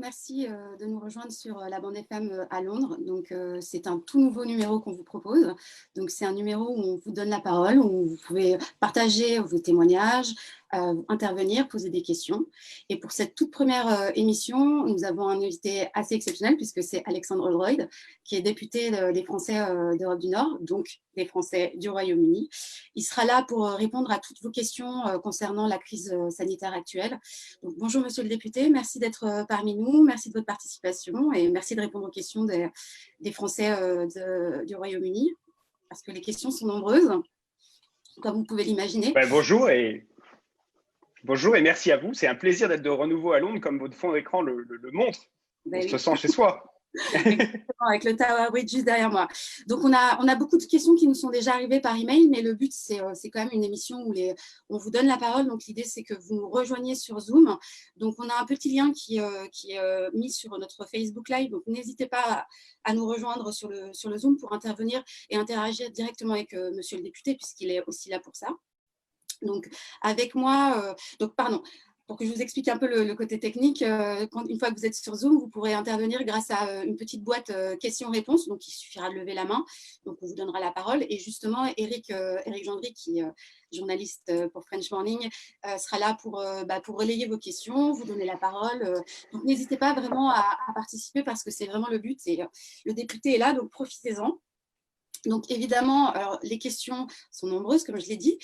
merci de nous rejoindre sur la bande FM à Londres. Donc, c'est un tout nouveau numéro qu'on vous propose. Donc, c'est un numéro où on vous donne la parole, où vous pouvez partager vos témoignages, intervenir, poser des questions. Et pour cette toute première émission, nous avons un invité assez exceptionnel puisque c'est Alexandre Holroyd, qui est député des Français d'Europe du Nord, donc des Français du Royaume-Uni. Il sera là pour répondre à toutes vos questions concernant la crise sanitaire actuelle. Donc, bonjour Monsieur le député, merci d'être parmi nous, merci de votre participation et merci de répondre aux questions des Français du Royaume-Uni, parce que les questions sont nombreuses, comme vous pouvez l'imaginer. Ben, bonjour et merci à vous. C'est un plaisir d'être de renouveau à Londres, comme votre fond d'écran le montre. On se sent chez soi. Exactement, avec le Tower Bridge juste derrière moi. Donc, on a beaucoup de questions qui nous sont déjà arrivées par email, mais le but, c'est quand même une émission où on vous donne la parole. Donc, l'idée, c'est que vous nous rejoigniez sur Zoom. Donc, on a un petit lien qui est mis sur notre Facebook Live. Donc, n'hésitez pas à nous rejoindre sur le Zoom pour intervenir et interagir directement avec Monsieur le député, puisqu'il est aussi là pour ça. Donc, avec moi, pour que je vous explique un peu le côté technique, une fois que vous êtes sur Zoom, vous pourrez intervenir grâce à une petite boîte questions-réponses. Donc, il suffira de lever la main. Donc, on vous donnera la parole. Et justement, Eric Gendry, qui est journaliste pour French Morning, sera là pour relayer vos questions, vous donner la parole. Donc, n'hésitez pas vraiment à participer parce que c'est vraiment le but. Et le député est là, donc profitez-en. Donc, évidemment, alors, les questions sont nombreuses, comme je l'ai dit,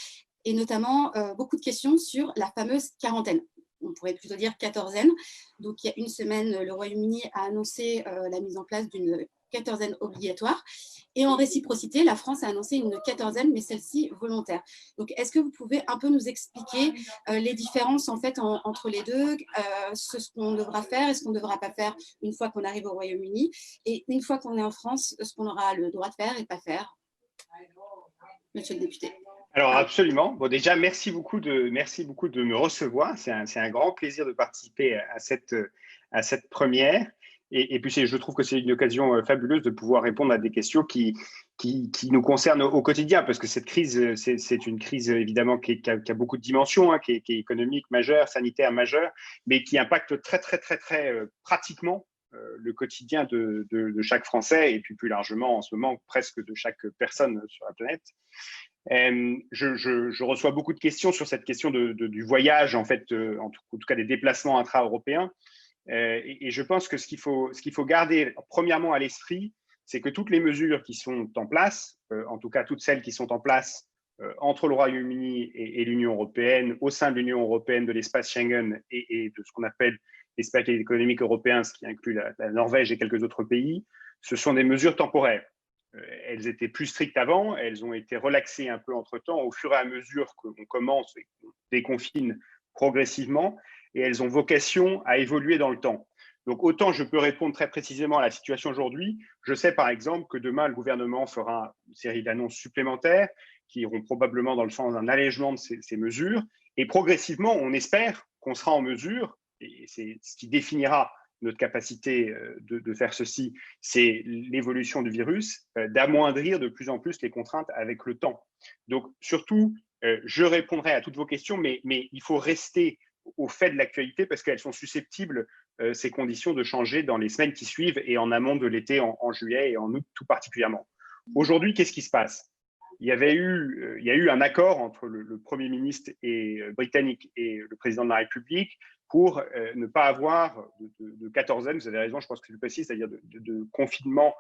et notamment beaucoup de questions sur la fameuse quarantaine. On pourrait plutôt dire quatorzaine. Donc, il y a une semaine, le Royaume-Uni a annoncé la mise en place d'une quatorzaine obligatoire. Et en réciprocité, la France a annoncé une quatorzaine, mais celle-ci volontaire. Donc, est-ce que vous pouvez un peu nous expliquer les différences en fait, entre les deux, ce qu'on devra faire et ce qu'on ne devra pas faire une fois qu'on arrive au Royaume-Uni, et une fois qu'on est en France, ce qu'on aura le droit de faire et pas faire? Monsieur le député. Alors, absolument. Bon, déjà, merci beaucoup de me recevoir. C'est un grand plaisir de participer à cette première. Et puis, je trouve que c'est une occasion fabuleuse de pouvoir répondre à des questions qui nous concernent au quotidien, parce que cette crise, c'est une crise évidemment qui a beaucoup de dimensions, hein, qui est économique majeure, sanitaire majeure, mais qui impacte très pratiquement le quotidien de chaque Français, et puis plus largement en ce moment presque de chaque personne sur la planète. Je reçois beaucoup de questions sur cette question du voyage, en fait, en tout cas des déplacements intra-européens. Et je pense que ce qu'il faut garder premièrement à l'esprit, c'est que toutes les mesures qui sont en place, en tout cas toutes celles qui sont en place entre le Royaume-Uni et l'Union européenne, au sein de l'Union européenne, de l'espace Schengen et de ce qu'on appelle l'espace économique européen, ce qui inclut la Norvège et quelques autres pays, ce sont des mesures temporaires. Elles étaient plus strictes avant, elles ont été relaxées un peu entre-temps au fur et à mesure qu'on commence et qu'on déconfine progressivement, et elles ont vocation à évoluer dans le temps. Donc autant je peux répondre très précisément à la situation aujourd'hui, je sais par exemple que demain le gouvernement fera une série d'annonces supplémentaires qui iront probablement dans le sens d'un allègement de ces mesures, et progressivement on espère qu'on sera en mesure, et c'est ce qui définira notre capacité de faire ceci, c'est l'évolution du virus, d'amoindrir de plus en plus les contraintes avec le temps. Donc, surtout, je répondrai à toutes vos questions, mais il faut rester au fait de l'actualité parce qu'elles sont susceptibles, ces conditions, de changer dans les semaines qui suivent et en amont de l'été, en juillet et en août tout particulièrement. Aujourd'hui, qu'est-ce qui se passe ? Il y a eu un accord entre le Premier ministre britannique et le président de la République pour ne pas avoir de quatorzaine, vous avez raison, je pense que c'est le précis, c'est-à-dire de confinement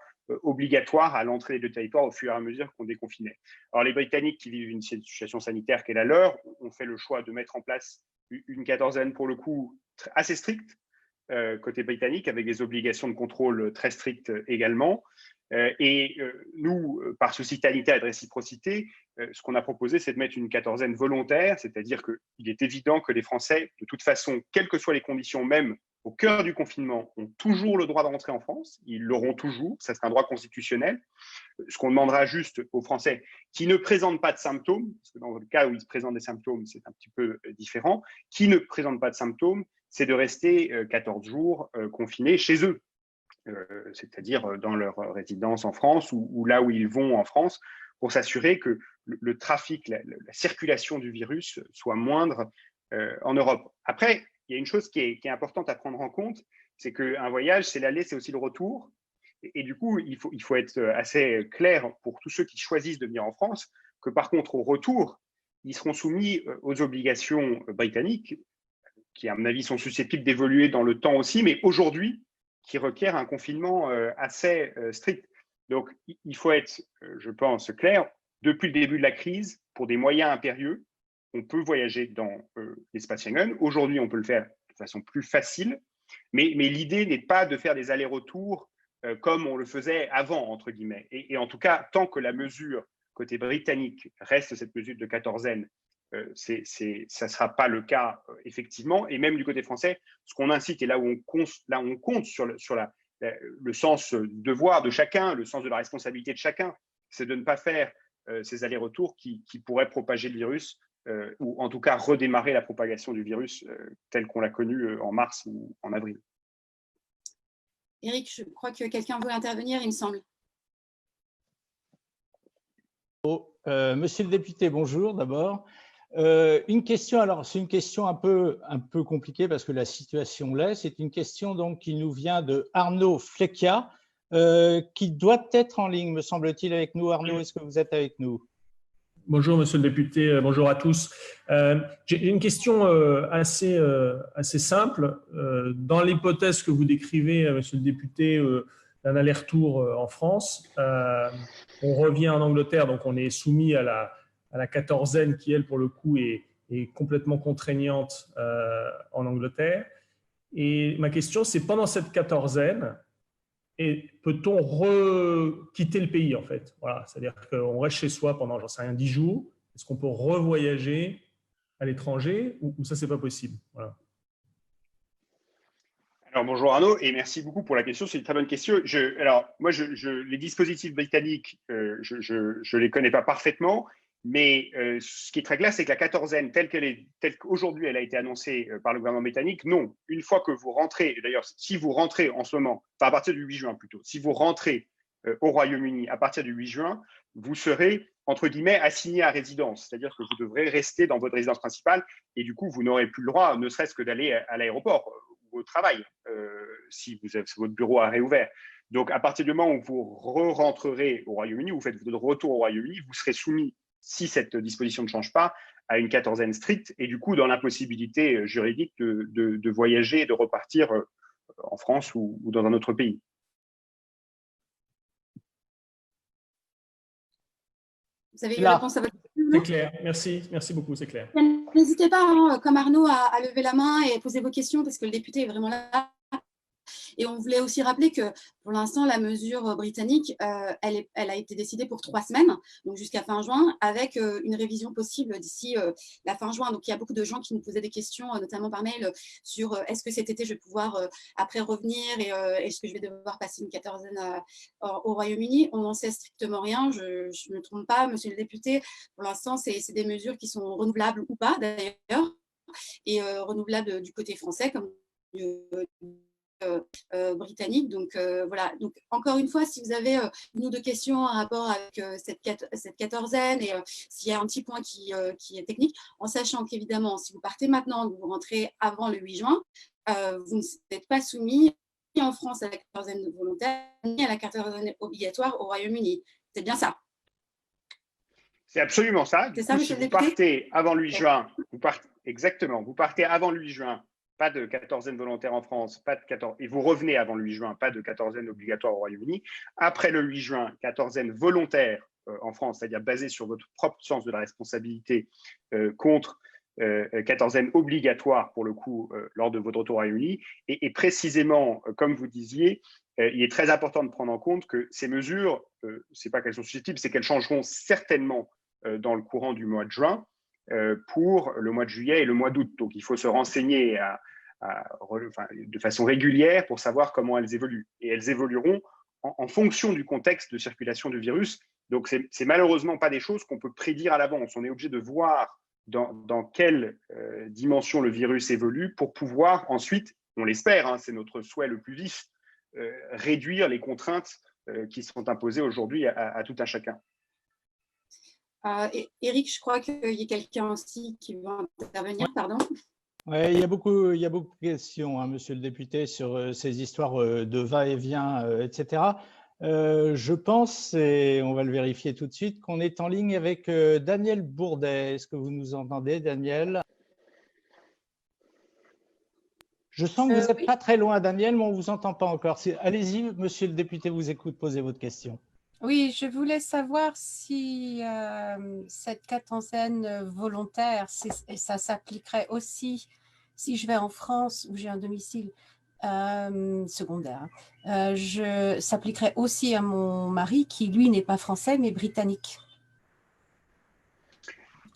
obligatoire à l'entrée des territoires au fur et à mesure qu'on déconfinait. Alors les Britanniques qui vivent une situation sanitaire qui est la leur ont fait le choix de mettre en place une quatorzaine pour le coup assez stricte côté britannique, avec des obligations de contrôle très strictes également. Nous, par souci sanitaire et de réciprocité, ce qu'on a proposé, c'est de mettre une quatorzaine volontaire, c'est-à-dire qu'il est évident que les Français, de toute façon, quelles que soient les conditions, même au cœur du confinement, ont toujours le droit de rentrer en France. Ils l'auront toujours, ça c'est un droit constitutionnel. Ce qu'on demandera juste aux Français qui ne présentent pas de symptômes, parce que dans le cas où ils présentent des symptômes, c'est un petit peu différent, qui ne présentent pas de symptômes, c'est de rester 14 jours confinés chez eux. C'est-à-dire dans leur résidence en France ou là où ils vont en France, pour s'assurer que le trafic, la circulation du virus soit moindre en Europe. Après, il y a une chose qui est importante à prendre en compte, c'est qu'un voyage, c'est l'aller, c'est aussi le retour. Et du coup, il faut être assez clair pour tous ceux qui choisissent de venir en France, que par contre, au retour, ils seront soumis aux obligations britanniques, qui, à mon avis, sont susceptibles d'évoluer dans le temps aussi, mais aujourd'hui, qui requièrent un confinement assez strict. Donc, il faut être, je pense, clair. Depuis le début de la crise, pour des moyens impérieux, on peut voyager dans l'espace Schengen. Aujourd'hui, on peut le faire de façon plus facile, mais l'idée n'est pas de faire des allers-retours comme on le faisait avant, entre guillemets. Et en tout cas, tant que la mesure côté britannique reste cette mesure de quatorzaine, ça ne sera pas le cas, effectivement. Et même du côté français, ce qu'on incite, et là où on compte sur le sens du devoir de chacun, le sens de la responsabilité de chacun, c'est de ne pas faire ces allers-retours qui pourraient propager le virus, ou en tout cas redémarrer la propagation du virus tel qu'on l'a connu en mars ou en avril. Eric, je crois que quelqu'un veut intervenir, il me semble. Monsieur le député, bonjour d'abord. Une question, alors c'est une question un peu compliquée parce que la situation l'est. C'est une question donc qui nous vient de Arnaud Flecchia, qui doit être en ligne, me semble-t-il, avec nous. Arnaud, est-ce que vous êtes avec nous? Bonjour, monsieur le député. Bonjour à tous. J'ai une question assez simple. Dans l'hypothèse que vous décrivez, monsieur le député, d'un aller-retour en France, on revient en Angleterre, donc on est soumis à la quatorzaine qui, elle, pour le coup, est complètement contraignante en Angleterre. Et ma question, c'est pendant cette quatorzaine, et peut-on quitter le pays, en fait? Voilà, c'est-à-dire qu'on reste chez soi pendant, j'en sais rien, 10 jours. Est-ce qu'on peut revoyager à l'étranger ou ça, c'est pas possible? Voilà. Alors, bonjour Arnaud, et merci beaucoup pour la question. C'est une très bonne question. Alors, moi, les dispositifs britanniques, je les connais pas parfaitement, mais ce qui est très clair, c'est que la quatorzaine, telle qu'aujourd'hui elle a été annoncée par le gouvernement britannique, non. Une fois que vous rentrez, d'ailleurs, si vous rentrez en ce moment, enfin à partir du 8 juin plutôt, si vous rentrez au Royaume-Uni à partir du 8 juin, vous serez, entre guillemets, assigné à résidence. C'est-à-dire que vous devrez rester dans votre résidence principale et du coup, vous n'aurez plus le droit, ne serait-ce que d'aller à l'aéroport ou au travail, si votre bureau a réouvert. Donc, à partir du moment où vous rentrerez au Royaume-Uni, vous faites votre retour au Royaume-Uni, vous serez soumis, si cette disposition ne change pas, à une quatorzaine stricte et du coup dans l'impossibilité juridique de voyager et de repartir en France ou dans un autre pays. Vous avez une réponse à votre question? C'est clair, merci beaucoup, c'est clair. N'hésitez pas, hein, comme Arnaud, à lever la main et poser vos questions parce que le député est vraiment là. Et on voulait aussi rappeler que pour l'instant, la mesure britannique, elle a été décidée pour 3 semaines, donc jusqu'à fin juin, avec une révision possible d'ici la fin juin. Donc, il y a beaucoup de gens qui nous posaient des questions, notamment par mail, sur est-ce que cet été, je vais pouvoir après revenir et est-ce que je vais devoir passer une quatorzaine au Royaume-Uni? On n'en sait strictement rien. Je ne me trompe pas, monsieur le député. Pour l'instant, c'est des mesures qui sont renouvelables ou pas, d'ailleurs, et renouvelables du côté français, comme britannique. Donc, voilà. Donc, encore une fois, si vous avez une ou deux questions en rapport avec cette quatorzaine et s'il y a un petit point qui est technique, en sachant qu'évidemment, si vous partez maintenant, que vous rentrez avant le 8 juin, vous n'êtes pas soumis ni en France à la quatorzaine volontaire, ni à la quatorzaine obligatoire au Royaume-Uni. C'est bien ça? C'est absolument ça. Du coup, si vous partez avant le 8 juin, exactement, vous partez avant le 8 juin, pas de quatorzaine volontaire en France, et vous revenez avant le 8 juin, pas de quatorzaine obligatoire au Royaume-Uni. Après le 8 juin, quatorzaine volontaire en France, c'est-à-dire basée sur votre propre sens de la responsabilité contre quatorzaine obligatoire pour le coup lors de votre retour au Royaume-Uni. Et précisément, comme vous disiez, il est très important de prendre en compte que ces mesures, c'est pas qu'elles sont susceptibles, c'est qu'elles changeront certainement dans le courant du mois de juin pour le mois de juillet et le mois d'août. Donc, il faut se renseigner de façon régulière pour savoir comment elles évoluent. Et elles évolueront en fonction du contexte de circulation du virus. Donc, c'est malheureusement pas des choses qu'on peut prédire à l'avance. On est obligé de voir dans quelle dimension le virus évolue pour pouvoir ensuite, on l'espère, hein, c'est notre souhait le plus vif, réduire les contraintes qui sont imposées aujourd'hui à tout un chacun. Eric, je crois qu'il y a quelqu'un aussi qui veut intervenir, pardon. Ouais, il y a beaucoup de questions, hein, monsieur le député, sur ces histoires de va-et-vient, etc. Je pense, et on va le vérifier tout de suite, qu'on est en ligne avec Daniel Bourdet. Est-ce que vous nous entendez, Daniel? Je sens que vous n'êtes Oui. pas très loin, Daniel, mais on ne vous entend pas encore. Allez-y, monsieur le député vous écoute, posez votre question. Oui, je voulais savoir si cette quatorzaine volontaire, ça s'appliquerait aussi si je vais en France où j'ai un domicile secondaire. S'appliquerait aussi à mon mari qui, lui, n'est pas français mais britannique.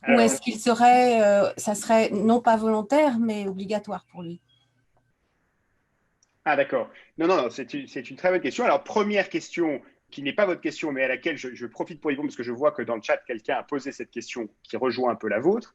Ou est-ce qu'il serait, ça serait non pas volontaire mais obligatoire pour lui? Ah, d'accord. Non, non, non, c'est une très bonne question. Alors, première question, qui n'est pas votre question, mais à laquelle je profite pour répondre, parce que je vois que dans le chat, quelqu'un a posé cette question qui rejoint un peu la vôtre.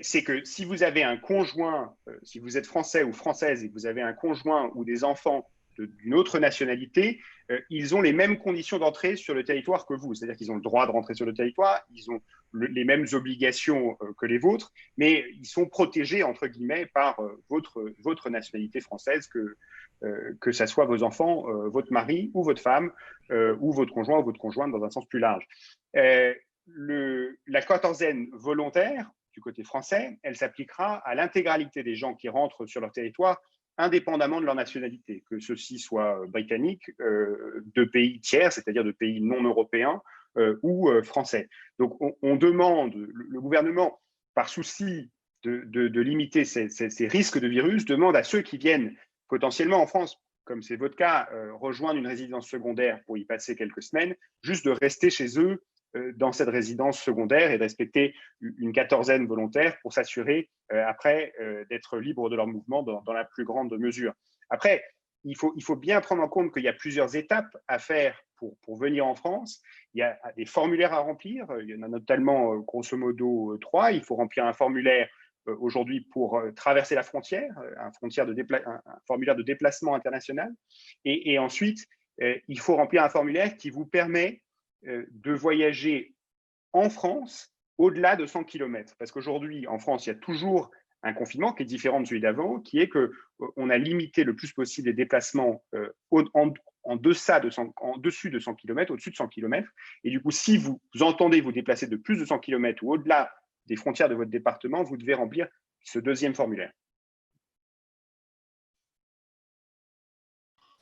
C'est que si vous avez un conjoint, si vous êtes français ou française et que vous avez un conjoint ou des enfants d'une autre nationalité, ils ont les mêmes conditions d'entrée sur le territoire que vous. C'est-à-dire qu'ils ont le droit de rentrer sur le territoire, ils ont les mêmes obligations que les vôtres, mais ils sont protégés, entre guillemets, par votre nationalité française, que ça soit vos enfants, votre mari ou votre femme, ou votre conjoint ou votre conjointe dans un sens plus large. La quatorzaine volontaire, du côté français, elle s'appliquera à l'intégralité des gens qui rentrent sur leur territoire, indépendamment de leur nationalité, que ceux-ci soient britanniques, de pays tiers, c'est-à-dire de pays non européens, ou français. Donc, on demande, le gouvernement, par souci de limiter ces risques de virus, demande à ceux qui viennent potentiellement en France, comme c'est votre cas, rejoindre une résidence secondaire pour y passer quelques semaines, juste de rester chez eux dans cette résidence secondaire et de respecter une quatorzaine volontaire pour s'assurer après d'être libre de leur mouvement dans la plus grande mesure. Après, il faut bien prendre en compte qu'il y a plusieurs étapes à faire pour venir en France. Il y a des formulaires à remplir. Il y en a notamment, grosso modo, 3. Il faut remplir un formulaire aujourd'hui pour traverser la frontière, un formulaire de déplacement international. Et ensuite, il faut remplir un formulaire qui vous permet de voyager en France au-delà de 100 km. Parce qu'aujourd'hui, en France, il y a toujours un confinement qui est différent de celui d'avant, qui est qu'on a limité le plus possible les déplacements en dessus de 100 km, au-dessus de 100 km. Et du coup, si vous entendez vous déplacer de plus de 100 km ou au-delà des frontières de votre département, vous devez remplir ce deuxième formulaire.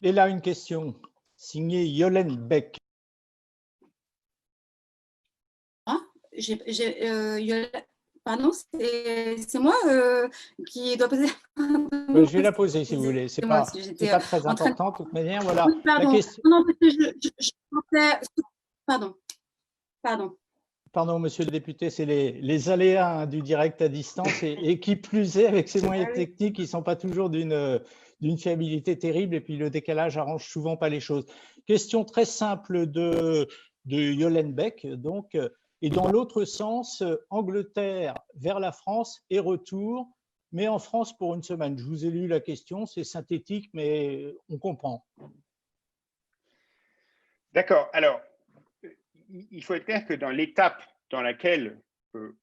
Et là, une question signée Yolène Beck. Pardon, c'est moi qui dois poser. Je vais la poser si vous voulez. C'est pas très important de toute manière. Voilà. Oui, pardon. La question... Non, parce que je pensais. Pardon. Pardon, monsieur le député, c'est les aléas du direct à distance et qui plus est avec ces moyens techniques qui ne sont pas toujours d'une fiabilité terrible et puis le décalage arrange souvent pas les choses. Question très simple de Yolène Beck, donc, et dans l'autre sens, Angleterre vers la France et retour, mais en France pour une semaine. Je vous ai lu la question, c'est synthétique, mais on comprend. D'accord. Alors, il faut être clair que dans l'étape dans laquelle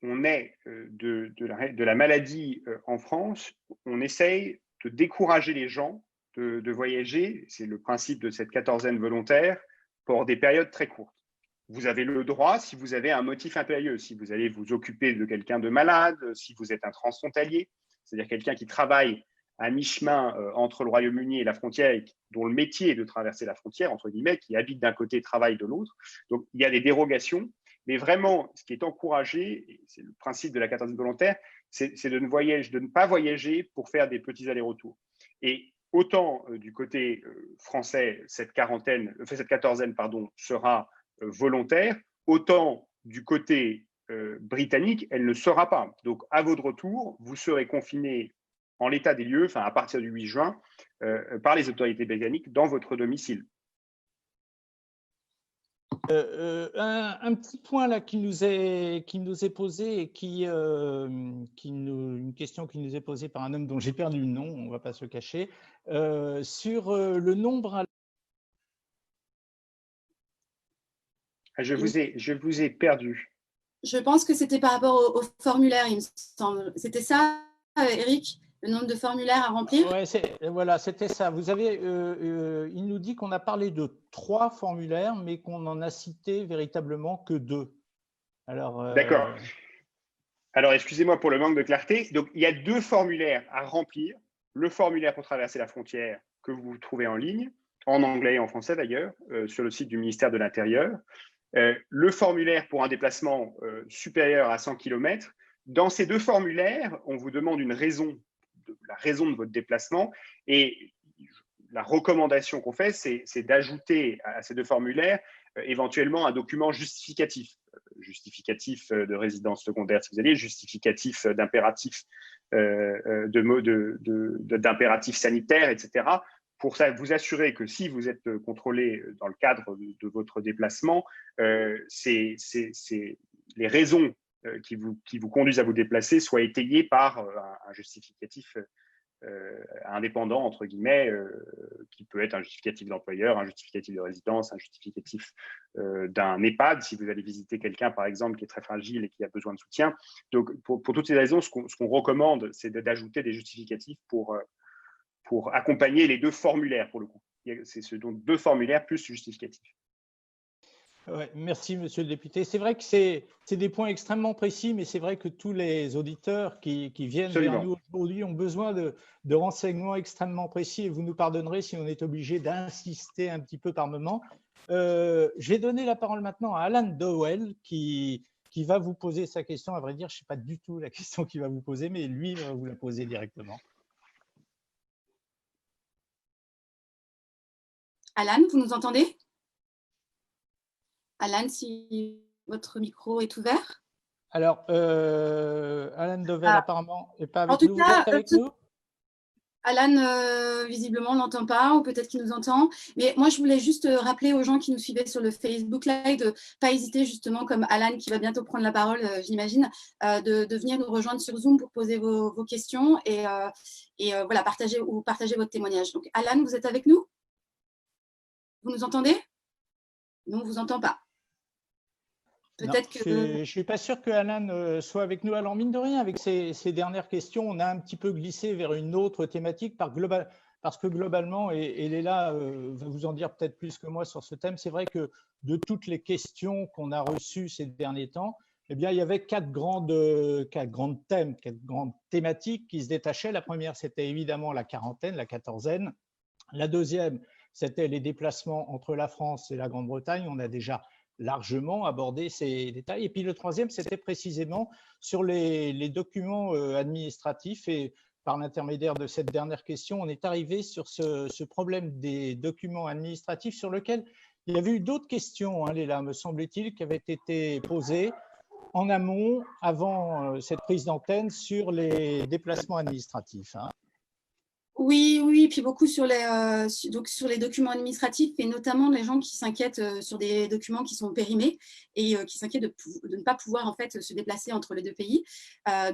on est de la maladie en France, on essaye de décourager les gens de voyager. C'est le principe de cette quatorzaine volontaire pour des périodes très courtes. Vous avez le droit, si vous avez un motif impérieux, si vous allez vous occuper de quelqu'un de malade, si vous êtes un transfrontalier, c'est-à-dire quelqu'un qui travaille à mi-chemin entre le Royaume-Uni et la frontière, dont le métier est de traverser la frontière, entre guillemets, qui habite d'un côté et travaille de l'autre. Donc, il y a des dérogations. Mais vraiment, ce qui est encouragé, et c'est le principe de la quatorzaine volontaire, c'est de ne pas voyager pour faire des petits allers-retours. Et autant du côté français, cette quatorzaine sera volontaire, autant du côté britannique, elle ne sera pas. Donc, à votre retour, vous serez confiné en l'état des lieux, à partir du 8 juin, par les autorités britanniques dans votre domicile. Un petit point là qui nous est posé et une question qui nous est posée par un homme dont j'ai perdu le nom, on ne va pas se cacher, sur le nombre. Je vous ai perdu. Je pense que c'était par rapport au formulaire, il me semble. C'était ça, Eric, le nombre de formulaires à remplir? Ouais, voilà, c'était ça. Vous avez, il nous dit qu'on a parlé de 3 formulaires, mais qu'on n'en a cité véritablement que 2. Alors, D'accord. Alors, excusez-moi pour le manque de clarté. Donc, il y a 2 formulaires à remplir. Le formulaire pour traverser la frontière que vous trouvez en ligne, en anglais et en français d'ailleurs, sur le site du ministère de l'Intérieur. Le formulaire pour un déplacement supérieur à 100 km. Dans ces 2 formulaires, on vous demande la raison de votre déplacement. Et la recommandation qu'on fait, c'est d'ajouter à ces 2 formulaires éventuellement un document justificatif. Justificatif de résidence secondaire si vous allez, justificatif d'impératif d'impératif sanitaire, etc. Pour ça, vous assurer que si vous êtes contrôlé dans le cadre de votre déplacement, les raisons qui vous conduisent à vous déplacer soient étayées par un justificatif indépendant, entre guillemets, qui peut être un justificatif d'employeur, un justificatif de résidence, un justificatif d'un EHPAD, si vous allez visiter quelqu'un, par exemple, qui est très fragile et qui a besoin de soutien. Donc, pour toutes ces raisons, ce qu'on recommande, c'est d'ajouter des justificatifs pour accompagner les 2 formulaires, pour le coup. C'est donc 2 formulaires plus justificatifs. Ouais, merci, monsieur le député. C'est vrai que c'est des points extrêmement précis, mais c'est vrai que tous les auditeurs qui viennent Absolument. vers nous aujourd'hui ont besoin de renseignements extrêmement précis, et vous nous pardonnerez si on est obligé d'insister un petit peu par moment. Je vais donner la parole maintenant à Alan Dowell qui va vous poser sa question. À vrai dire, je ne sais pas du tout la question qu'il va vous poser, mais lui va vous la poser directement. Alan, vous nous entendez? Alan, si votre micro est ouvert. Alors, Alan Dowell apparemment n'est pas avec tout nous. cas, Vous êtes avec nous? Alan, visiblement, on n'entend pas, ou peut-être qu'il nous entend. Mais moi, je voulais juste rappeler aux gens qui nous suivaient sur le Facebook Live de ne pas hésiter, justement, comme Alan, qui va bientôt prendre la parole, j'imagine, de venir nous rejoindre sur Zoom pour poser vos questions et voilà, partager votre témoignage. Donc, Alan, vous êtes avec nous? Vous nous entendez? Non, on ne vous entend pas. Peut-être que… Je ne suis pas sûr que Alan soit avec nous. Alors, mine de rien, avec ces dernières questions, on a un petit peu glissé vers une autre thématique parce que globalement, et Léla va vous en dire peut-être plus que moi sur ce thème, c'est vrai que de toutes les questions qu'on a reçues ces derniers temps, eh bien, il y avait 4 grandes thématiques qui se détachaient. La première, c'était évidemment la quarantaine, la quatorzaine. La deuxième, c'était les déplacements entre la France et la Grande-Bretagne. On a déjà largement abordé ces détails. Et puis le troisième, c'était précisément sur les documents administratifs. Et par l'intermédiaire de cette dernière question, on est arrivé sur ce problème des documents administratifs sur lequel il y avait eu d'autres questions, hein, Léla, me semble-t-il, qui avaient été posées en amont, avant cette prise d'antenne, sur les déplacements administratifs. Hein. Oui, puis beaucoup sur les documents administratifs et notamment les gens qui s'inquiètent sur des documents qui sont périmés et qui s'inquiètent de ne pas pouvoir en fait se déplacer entre les 2 pays.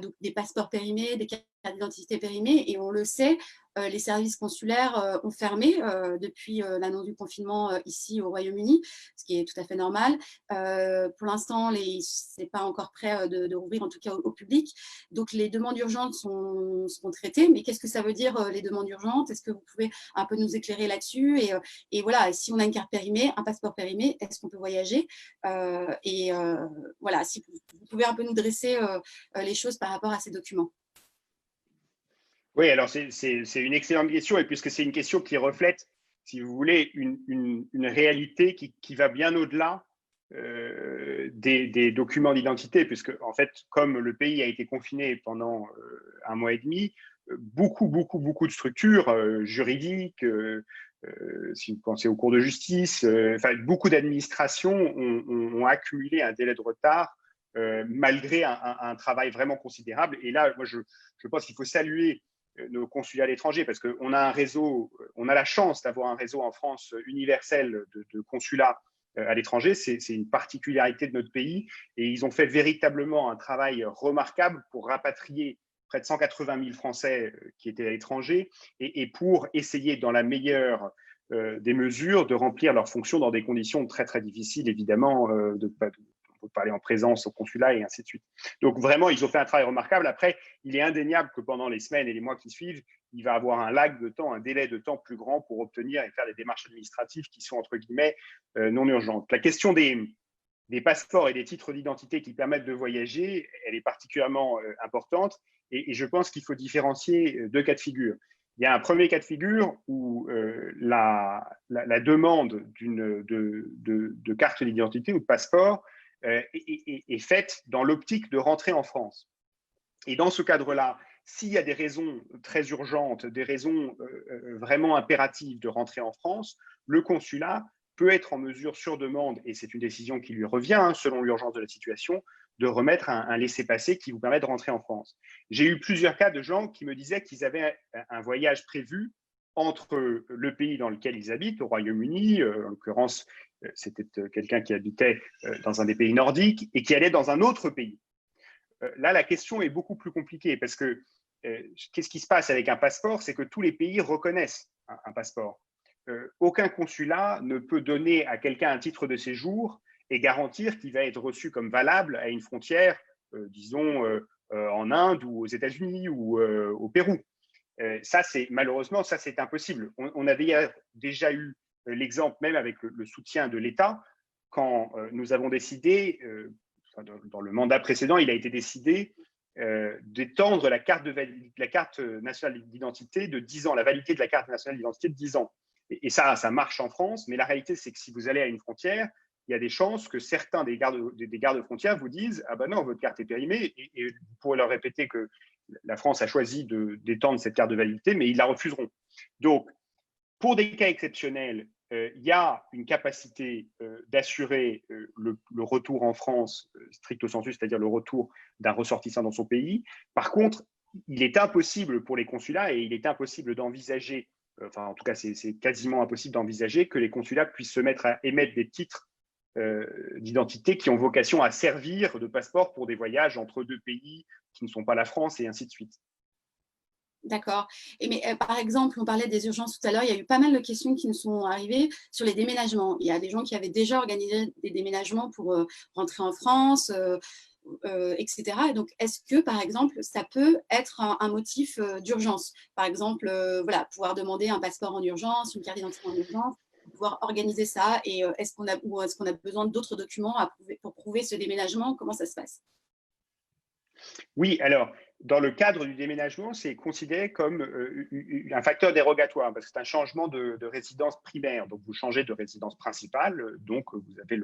Donc des passeports périmés, des cartes d'identité périmées, et on le sait, les services consulaires ont fermé depuis l'annonce du confinement ici au Royaume-Uni, ce qui est tout à fait normal. Pour l'instant, ce n'est pas encore prêt de rouvrir, en tout cas au public. Donc, les demandes urgentes seront traitées. Mais qu'est-ce que ça veut dire, les demandes urgentes? Est-ce que vous pouvez un peu nous éclairer là-dessus? Et voilà, si on a une carte périmée, un passeport périmé, est-ce qu'on peut voyager? Voilà, si vous pouvez un peu nous dresser les choses par rapport à ces documents. Oui, alors c'est une excellente question, et puisque c'est une question qui reflète, si vous voulez, une réalité qui va bien au-delà des documents d'identité, puisque en fait, comme le pays a été confiné pendant 1 mois et demi, beaucoup de structures juridiques, si vous pensez aux cours de justice, enfin, beaucoup d'administrations ont accumulé un délai de retard malgré un travail vraiment considérable. Et là, moi, je pense qu'il faut saluer nos consulats à l'étranger, parce qu'on a un réseau, on a la chance d'avoir un réseau en France universel de consulats à l'étranger. C'est une particularité de notre pays, et ils ont fait véritablement un travail remarquable pour rapatrier près de 180 000 Français qui étaient à l'étranger, et pour essayer, dans la meilleure des mesures, de remplir leurs fonctions dans des conditions très difficiles, évidemment, peut parler en présence au consulat et ainsi de suite. Donc vraiment, ils ont fait un travail remarquable. Après, il est indéniable que pendant les semaines et les mois qui suivent, il va avoir un lag de temps, un délai de temps plus grand pour obtenir et faire des démarches administratives qui sont, entre guillemets, non urgentes. La question des passeports et des titres d'identité qui permettent de voyager, elle est particulièrement importante. Et je pense qu'il faut différencier deux cas de figure. Il y a un premier cas de figure où la demande de carte d'identité ou de passeport est faite dans l'optique de rentrer en France. Et dans ce cadre-là, s'il y a des raisons très urgentes, des raisons vraiment impératives de rentrer en France, le consulat peut être en mesure, sur demande, et c'est une décision qui lui revient, selon l'urgence de la situation, de remettre un laissez-passer qui vous permet de rentrer en France. J'ai eu plusieurs cas de gens qui me disaient qu'ils avaient un voyage prévu entre le pays dans lequel ils habitent, au Royaume-Uni, en l'occurrence, c'était quelqu'un qui habitait dans un des pays nordiques, et qui allait dans un autre pays. Là, la question est beaucoup plus compliquée parce que qu'est-ce qui se passe avec un passeport? C'est que tous les pays reconnaissent un passeport. Aucun consulat ne peut donner à quelqu'un un titre de séjour et garantir qu'il va être reçu comme valable à une frontière, disons, en Inde ou aux États-Unis ou au Pérou. Malheureusement, ça, c'est impossible. On avait déjà eu l'exemple, même avec le soutien de l'État, quand nous avons décidé dans le mandat précédent, il a été décidé d'étendre la carte nationale d'identité de 10 ans, la validité de la carte nationale d'identité de 10 ans. Et ça marche en France, mais la réalité, c'est que si vous allez à une frontière, il y a des chances que certains des gardes frontières vous disent « Ah ben non, votre carte est périmée », et vous pourrez leur répéter que la France a choisi d'étendre cette carte de validité, mais ils la refuseront. Donc, pour des cas exceptionnels, il y a une capacité d'assurer le retour en France, stricto sensu, c'est-à-dire le retour d'un ressortissant dans son pays. Par contre, il est impossible pour les consulats et il est impossible d'envisager, enfin en tout cas c'est quasiment impossible d'envisager que les consulats puissent se mettre à émettre des titres d'identité qui ont vocation à servir de passeport pour des voyages entre deux pays qui ne sont pas la France et ainsi de suite. D'accord. Mais par exemple, on parlait des urgences tout à l'heure, il y a eu pas mal de questions qui nous sont arrivées sur les déménagements. Il y a des gens qui avaient déjà organisé des déménagements pour rentrer en France, etc. Et donc, est-ce que, par exemple, ça peut être un motif d'urgence? Par exemple, voilà, pouvoir demander un passeport en urgence, une carte d'identité en urgence, pouvoir organiser ça. Et est-ce qu'on a besoin d'autres documents pour prouver ce déménagement? Comment ça se passe? Oui, alors, dans le cadre du déménagement, c'est considéré comme un facteur dérogatoire parce que c'est un changement de résidence primaire. Donc, vous changez de résidence principale, donc vous avez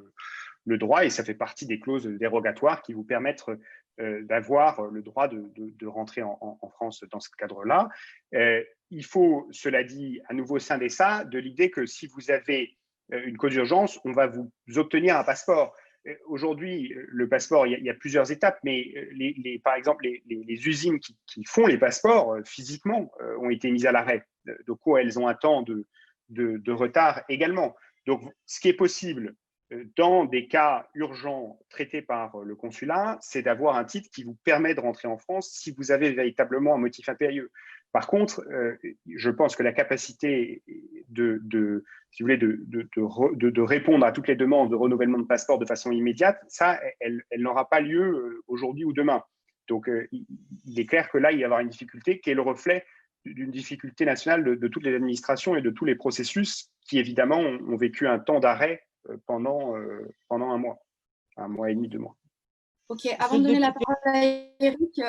le droit, et ça fait partie des clauses dérogatoires qui vous permettent d'avoir le droit de rentrer en France dans ce cadre-là. Il faut, cela dit, à nouveau scinder ça de l'idée que si vous avez une cause d'urgence, on va vous obtenir un passeport. Aujourd'hui, le passeport, il y a plusieurs étapes, mais par exemple, les usines qui font les passeports physiquement ont été mises à l'arrêt. Donc, elles ont un temps de retard également. Donc, ce qui est possible dans des cas urgents traités par le consulat, c'est d'avoir un titre qui vous permet de rentrer en France si vous avez véritablement un motif impérieux. Par contre, je pense que la capacité si vous voulez, de répondre à toutes les demandes de renouvellement de passeport de façon immédiate, ça, elle n'aura pas lieu aujourd'hui ou demain. Donc, il est clair que là, il va y avoir une difficulté qui est le reflet d'une difficulté nationale de toutes les administrations et de tous les processus qui, évidemment, ont vécu un temps d'arrêt pendant un mois et demi, 2 mois. Ok, avant de donner la parole à Eric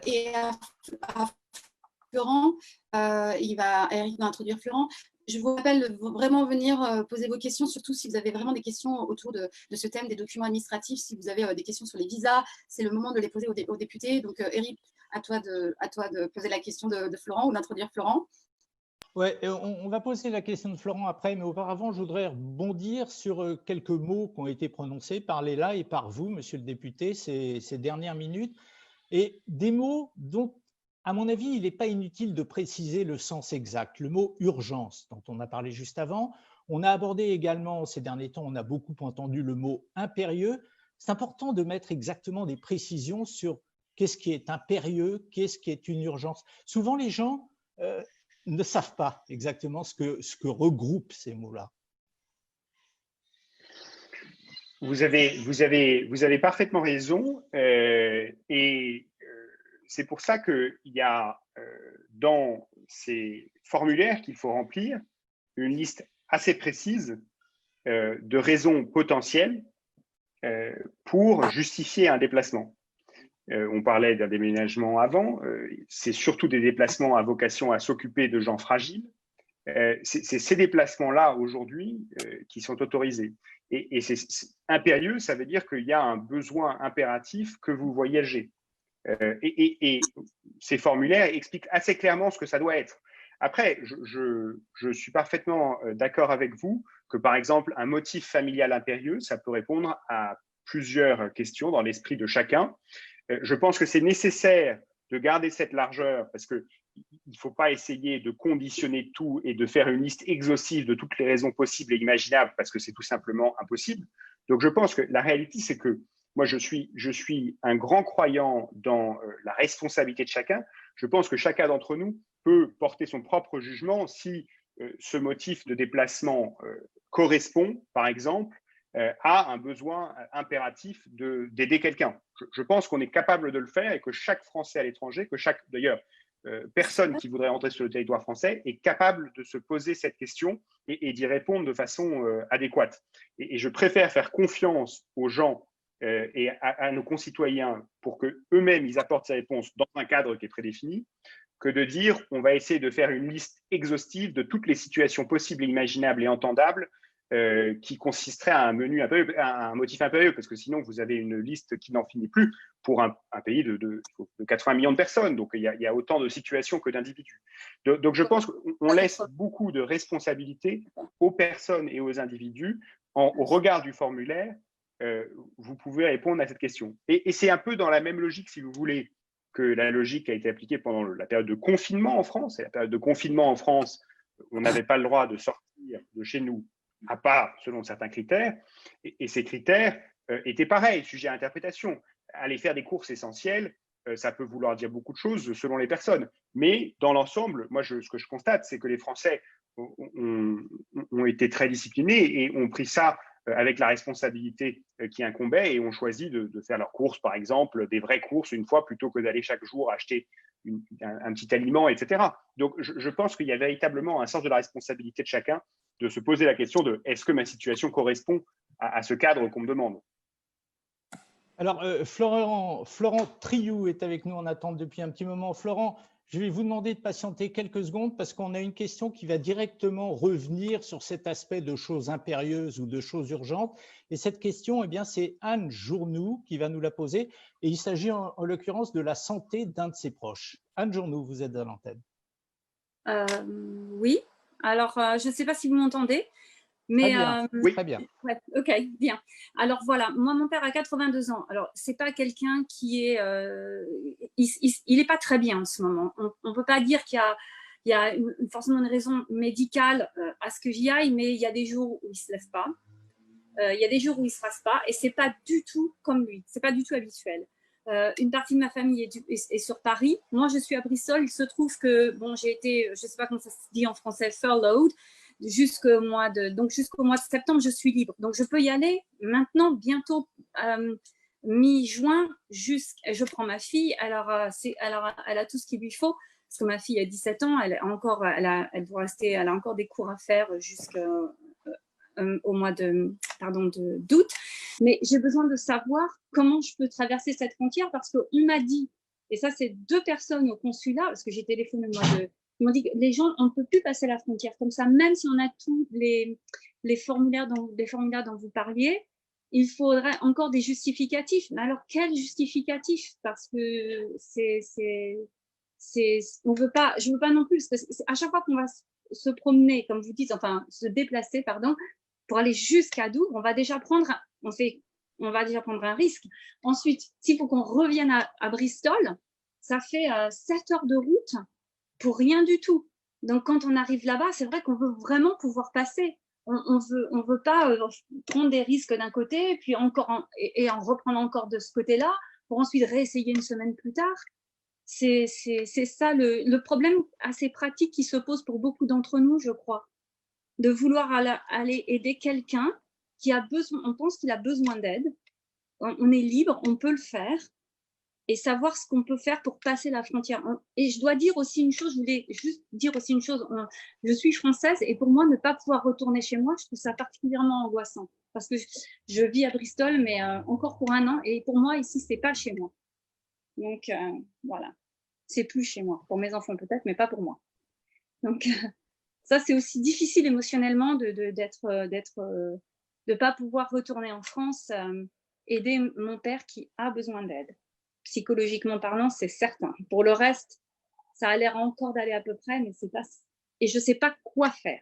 et à Florent, Eric va introduire Florent. Je vous rappelle de vraiment venir poser vos questions, surtout si vous avez vraiment des questions autour de ce thème des documents administratifs. Si vous avez des questions sur les visas, c'est le moment de les poser aux députés. Donc, Eric, à toi de poser la question de Florent ou d'introduire Florent. Oui, on va poser la question de Florent après, mais auparavant, je voudrais rebondir sur quelques mots qui ont été prononcés par Léla et par vous, monsieur le député, ces dernières minutes, et des mots dont, à mon avis, il n'est pas inutile de préciser le sens exact. Le mot « urgence » dont on a parlé juste avant, on a abordé également, ces derniers temps, on a beaucoup entendu le mot « impérieux ». C'est important de mettre exactement des précisions sur qu'est-ce qui est impérieux, qu'est-ce qui est une urgence. Souvent, les gens ne savent pas exactement ce que regroupent ces mots-là. Vous avez parfaitement raison. C'est pour ça qu'il y a dans ces formulaires qu'il faut remplir une liste assez précise de raisons potentielles pour justifier un déplacement. On parlait d'un déménagement avant, c'est surtout des déplacements à vocation à s'occuper de gens fragiles. C'est ces déplacements-là aujourd'hui qui sont autorisés. Et c'est impérieux, ça veut dire qu'il y a un besoin impératif que vous voyagez. Et ces formulaires expliquent assez clairement ce que ça doit être. Après, je suis parfaitement d'accord avec vous que, par exemple, un motif familial impérieux, ça peut répondre à plusieurs questions dans l'esprit de chacun. Je pense que c'est nécessaire de garder cette largeur parce qu'il ne faut pas essayer de conditionner tout et de faire une liste exhaustive de toutes les raisons possibles et imaginables parce que c'est tout simplement impossible. Donc, je pense que la réalité, c'est que moi, je suis un grand croyant dans la responsabilité de chacun. Je pense que chacun d'entre nous peut porter son propre jugement si ce motif de déplacement correspond, par exemple, à un besoin impératif d'aider quelqu'un. Je pense qu'on est capable de le faire et que chaque Français à l'étranger, que chaque, d'ailleurs, personne qui voudrait entrer sur le territoire français est capable de se poser cette question et d'y répondre de façon adéquate. Et je préfère faire confiance aux gens et à nos concitoyens pour qu'eux-mêmes ils apportent ces réponses dans un cadre qui est prédéfini, que de dire on va essayer de faire une liste exhaustive de toutes les situations possibles et imaginables et entendables qui consisterait à un motif impérieux, parce que sinon vous avez une liste qui n'en finit plus pour un pays de 80 millions de personnes. Donc il y a autant de situations que d'individus. Donc je pense qu'on laisse beaucoup de responsabilités aux personnes et aux individus. Au regard du formulaire, vous pouvez répondre à cette question. Et c'est un peu dans la même logique, si vous voulez, que la logique a été appliquée pendant la période de confinement en France. Et la période de confinement en France, on n'avait pas le droit de sortir de chez nous, à part selon certains critères. Et ces critères étaient pareils, sujet à interprétation. Aller faire des courses essentielles, ça peut vouloir dire beaucoup de choses selon les personnes. Mais dans l'ensemble, moi, ce que je constate, c'est que les Français ont été très disciplinés et ont pris ça avec la responsabilité qui incombait et ont choisi de faire leurs courses, par exemple, des vraies courses une fois plutôt que d'aller chaque jour acheter un petit aliment, etc. Donc, je pense qu'il y a véritablement un sens de la responsabilité de chacun de se poser la question de est-ce que ma situation correspond à ce cadre qu'on me demande. Alors, Florent Triou est avec nous en attente depuis un petit moment. Florent, je vais vous demander de patienter quelques secondes parce qu'on a une question qui va directement revenir sur cet aspect de choses impérieuses ou de choses urgentes. Et cette question, eh bien, c'est Anne Journoux qui va nous la poser. Et il s'agit en l'occurrence de la santé d'un de ses proches. Anne Journoux, vous êtes à l'antenne. Oui, alors je ne sais pas si vous m'entendez. Mais, très bien, oui. Très bien. Ouais, ok, bien. Alors voilà, moi, mon père a 82 ans. Alors, c'est pas quelqu'un qui est… il n'est pas très bien en ce moment. On ne peut pas dire qu'il y a forcément une raison médicale à ce que j'y aille, mais il y a des jours où il ne se lève pas. Il y a des jours où il ne se rase pas. Et ce n'est pas du tout comme lui. Ce n'est pas du tout habituel. Une partie de ma famille est sur Paris. Moi, je suis à Bristol. Il se trouve que, bon, j'ai été, je ne sais pas comment ça se dit en français, furloughed. Jusqu'au mois de septembre, je suis libre. Donc, je peux y aller maintenant, bientôt, mi-juin, je prends ma fille. Alors, elle a tout ce qu'il lui faut, parce que ma fille a 17 ans, elle a encore des cours à faire jusqu'au mois d'août. Mais j'ai besoin de savoir comment je peux traverser cette frontière, parce qu'on m'a dit, et ça, c'est 2 personnes au consulat, parce que j'ai téléphoné au mois de… Ils m'ont dit que les gens, on ne peut plus passer la frontière comme ça, même si on a tous les formulaires dont vous parliez, il faudrait encore des justificatifs. Mais alors, quels justificatifs? Parce que je veux pas non plus, parce que à chaque fois qu'on va se promener, comme vous dites, enfin, se déplacer, pardon, pour aller jusqu'à Douvres, on va déjà prendre un risque. Ensuite, s'il faut qu'on revienne à Bristol, ça fait 7 heures de route pour rien du tout. Donc, quand on arrive là-bas, c'est vrai qu'on veut vraiment pouvoir passer. On veut pas prendre des risques d'un côté, puis encore en reprendre encore de ce côté-là, pour ensuite réessayer une semaine plus tard. C'est ça le problème assez pratique qui se pose pour beaucoup d'entre nous, je crois. De vouloir aller aider quelqu'un qui a besoin, on pense qu'il a besoin d'aide. On est libre, on peut le faire et savoir ce qu'on peut faire pour passer la frontière. Et je dois dire aussi une chose, je voulais juste dire aussi une chose, je suis française et pour moi, ne pas pouvoir retourner chez moi, je trouve ça particulièrement angoissant parce que je vis à Bristol, mais encore pour 1 an et pour moi, ici, c'est pas chez moi. Donc, voilà, c'est plus chez moi. Pour mes enfants peut-être, mais pas pour moi. Donc, ça, c'est aussi difficile émotionnellement de pas pouvoir retourner en France, aider mon père qui a besoin d'aide. Psychologiquement parlant, c'est certain. Pour le reste, ça a l'air encore d'aller à peu près, mais c'est pas. Et je sais pas quoi faire.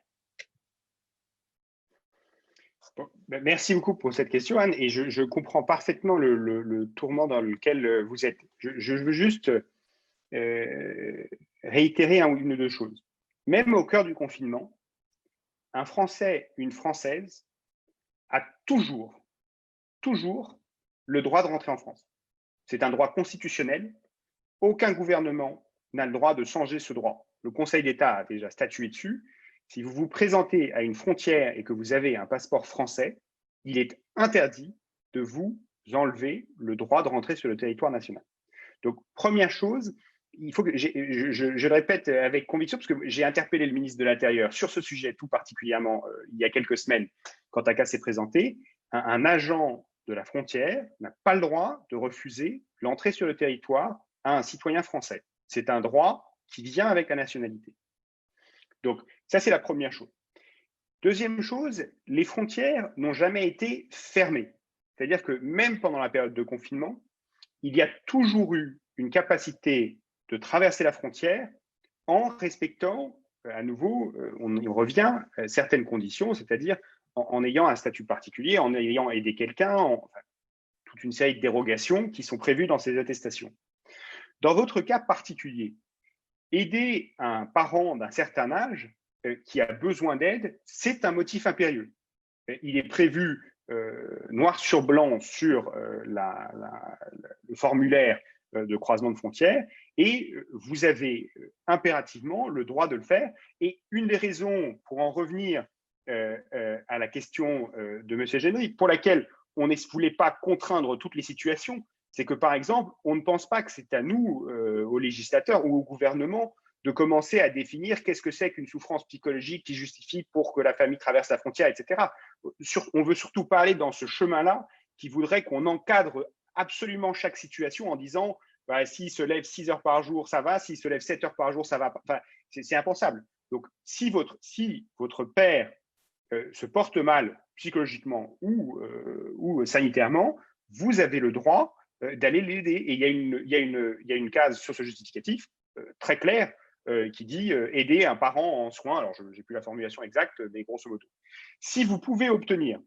Bon, merci beaucoup pour cette question, Anne, et je comprends parfaitement le tourment dans lequel vous êtes. Je veux juste réitérer une ou deux choses. Même au cœur du confinement, un Français, une Française a toujours le droit de rentrer en France. C'est un droit constitutionnel. Aucun gouvernement n'a le droit de changer ce droit. Le Conseil d'État a déjà statué dessus. Si vous vous présentez à une frontière et que vous avez un passeport français, il est interdit de vous enlever le droit de rentrer sur le territoire national. Donc, première chose, il faut que je le répète avec conviction, parce que j'ai interpellé le ministre de l'Intérieur sur ce sujet tout particulièrement il y a quelques semaines, quand ACA s'est présenté. Un agent de la frontière n'a pas le droit de refuser l'entrée sur le territoire à un citoyen français. C'est un droit qui vient avec la nationalité. Donc, ça, c'est la première chose. Deuxième chose, les frontières n'ont jamais été fermées. C'est-à-dire que même pendant la période de confinement, il y a toujours eu une capacité de traverser la frontière en respectant, à nouveau, on revient, certaines conditions, c'est-à-dire en ayant un statut particulier, en ayant aidé quelqu'un, enfin, toute une série de dérogations qui sont prévues dans ces attestations. Dans votre cas particulier, aider un parent d'un certain âge qui a besoin d'aide, c'est un motif impérieux. Il est prévu noir sur blanc sur le formulaire de croisement de frontières et vous avez impérativement le droit de le faire. Et une des raisons, pour en revenir à la question de M. Génry, pour laquelle on ne voulait pas contraindre toutes les situations, c'est que, par exemple, on ne pense pas que c'est à nous, aux législateurs ou au gouvernement, de commencer à définir qu'est-ce que c'est qu'une souffrance psychologique qui justifie pour que la famille traverse la frontière, etc. On veut surtout pas aller dans ce chemin-là qui voudrait qu'on encadre absolument chaque situation en disant bah, s'il se lève 6 heures par jour, ça va, s'il se lève 7 heures par jour, ça va. Enfin, c'est impensable. Donc, si votre père se porte mal psychologiquement ou sanitairement, vous avez le droit d'aller l'aider. Et il y a une case sur ce justificatif très claire qui dit aider un parent en soins. Alors, je n'ai plus la formulation exacte, mais grosso modo. Si vous pouvez obtenir,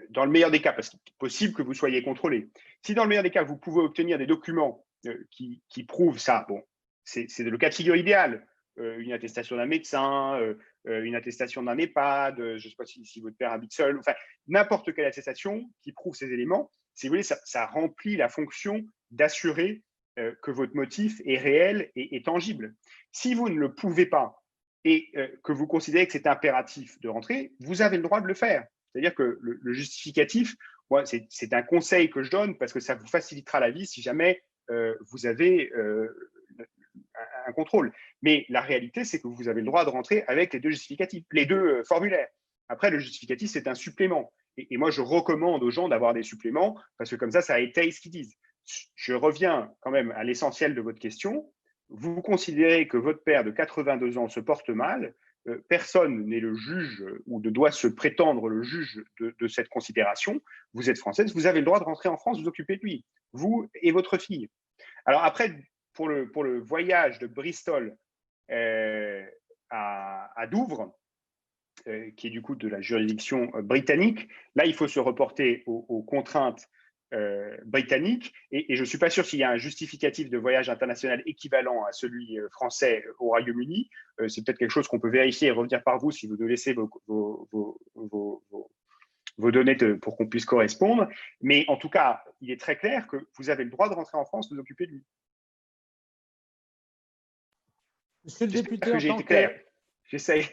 dans le meilleur des cas, parce qu'il est possible que vous soyez contrôlé, si dans le meilleur des cas, vous pouvez obtenir des documents qui prouvent ça, bon, c'est le cas de figure idéal. Une attestation d'un médecin, une attestation d'un EHPAD, je ne sais pas si votre père habite seul, enfin, n'importe quelle attestation qui prouve ces éléments, si vous voulez, ça remplit la fonction d'assurer que votre motif est réel et tangible. Si vous ne le pouvez pas et que vous considérez que c'est impératif de rentrer, vous avez le droit de le faire. C'est-à-dire que le justificatif, moi, c'est un conseil que je donne parce que ça vous facilitera la vie si jamais vous avez un contrôle. Mais la réalité, c'est que vous avez le droit de rentrer avec les deux justificatifs, les deux formulaires. Après, le justificatif, c'est un supplément. Et moi, je recommande aux gens d'avoir des suppléments parce que comme ça étaye ce qu'ils disent. Je reviens quand même à l'essentiel de votre question. Vous considérez que votre père de 82 ans se porte mal. Personne n'est le juge ou ne doit se prétendre le juge de cette considération. Vous êtes française, vous avez le droit de rentrer en France, vous occuper de lui, vous et votre fille. Alors après, pour le voyage de Bristol à Douvres, qui est du coup de la juridiction britannique, là, il faut se reporter aux contraintes britanniques et je ne suis pas sûr s'il y a un justificatif de voyage international équivalent à celui français au Royaume-Uni. C'est peut-être quelque chose qu'on peut vérifier et revenir par vous si vous nous laissez vos données pour qu'on puisse correspondre. Mais en tout cas, il est très clair que vous avez le droit de rentrer en France, vous occuper de lui. Monsieur le député, que j'ai été clair. J'essaye.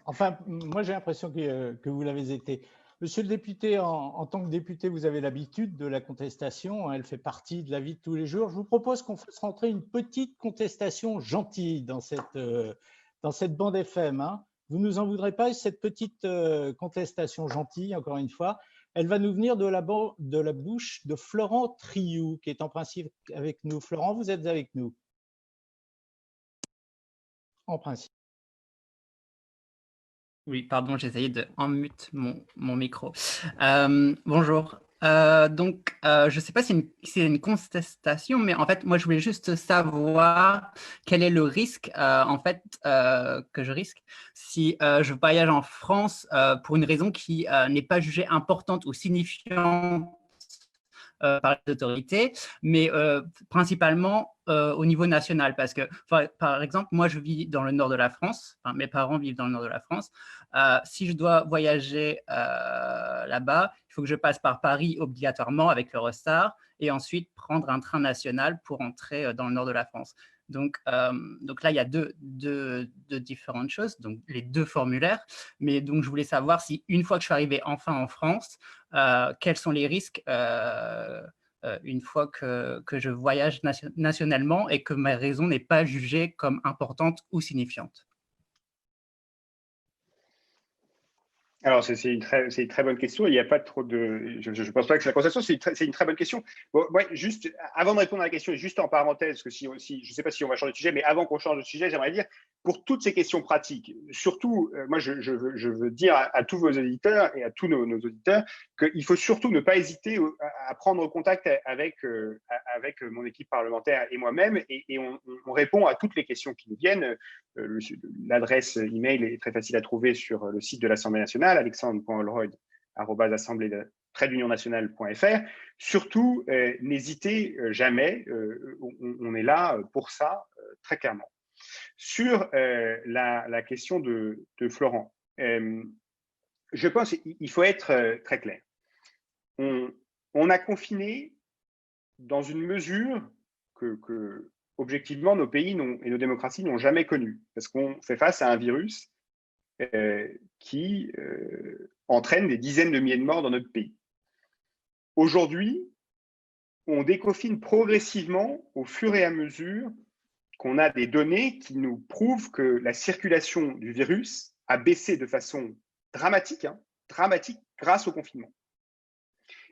Enfin, moi j'ai l'impression que vous l'avez été. Monsieur le député, en tant que député, vous avez l'habitude de la contestation, hein, elle fait partie de la vie de tous les jours. Je vous propose qu'on fasse rentrer une petite contestation gentille dans cette bande FM. Hein. Vous ne nous en voudrez pas, cette petite contestation gentille, encore une fois, elle va nous venir de la bouche de Florent Triou, qui est en principe avec nous. Florent, vous êtes avec nous? En principe. Oui, pardon, j'essayais de unmute mon micro. Bonjour. Je ne sais pas si c'est une contestation, mais en fait, moi, je voulais juste savoir quel est le risque, que je risque si je voyage en France pour une raison qui n'est pas jugée importante ou signifiante par les autorités, mais principalement au niveau national, parce que, par exemple, moi, je vis dans le nord de la France, enfin, mes parents vivent dans le nord de la France. Si je dois voyager là-bas, il faut que je passe par Paris obligatoirement avec l'Eurostar et ensuite prendre un train national pour entrer dans le nord de la France. Donc là, il y a deux différentes choses, donc les deux formulaires. Mais donc, je voulais savoir si, une fois que je suis arrivé enfin en France, quels sont les risques une fois que je voyage nationalement et que ma raison n'est pas jugée comme importante ou signifiante. Alors, c'est une très bonne question. Il n'y a pas trop de… Je ne pense pas que c'est la conversation, c'est une très bonne question. Bon, ouais, juste, avant de répondre à la question, et juste en parenthèse, parce que je ne sais pas si on va changer de sujet, mais avant qu'on change de sujet, j'aimerais dire, pour toutes ces questions pratiques, surtout, moi, je veux dire à tous vos auditeurs et à tous nos auditeurs qu'il faut surtout ne pas hésiter à prendre contact avec mon équipe parlementaire et moi-même, et on répond à toutes les questions qui nous viennent. L'adresse email est très facile à trouver sur le site de l'Assemblée nationale, alexandre.holroyd@assemblée-nationale.fr. Surtout, n'hésitez jamais, on est là pour ça, très clairement. Sur la question de Florent, je pense qu'il faut être très clair. On a confiné dans une mesure que objectivement, nos pays et nos démocraties n'ont jamais connu, parce qu'on fait face à un virus qui entraîne des dizaines de milliers de morts dans notre pays. Aujourd'hui, on déconfine progressivement au fur et à mesure qu'on a des données qui nous prouvent que la circulation du virus a baissé de façon dramatique grâce au confinement.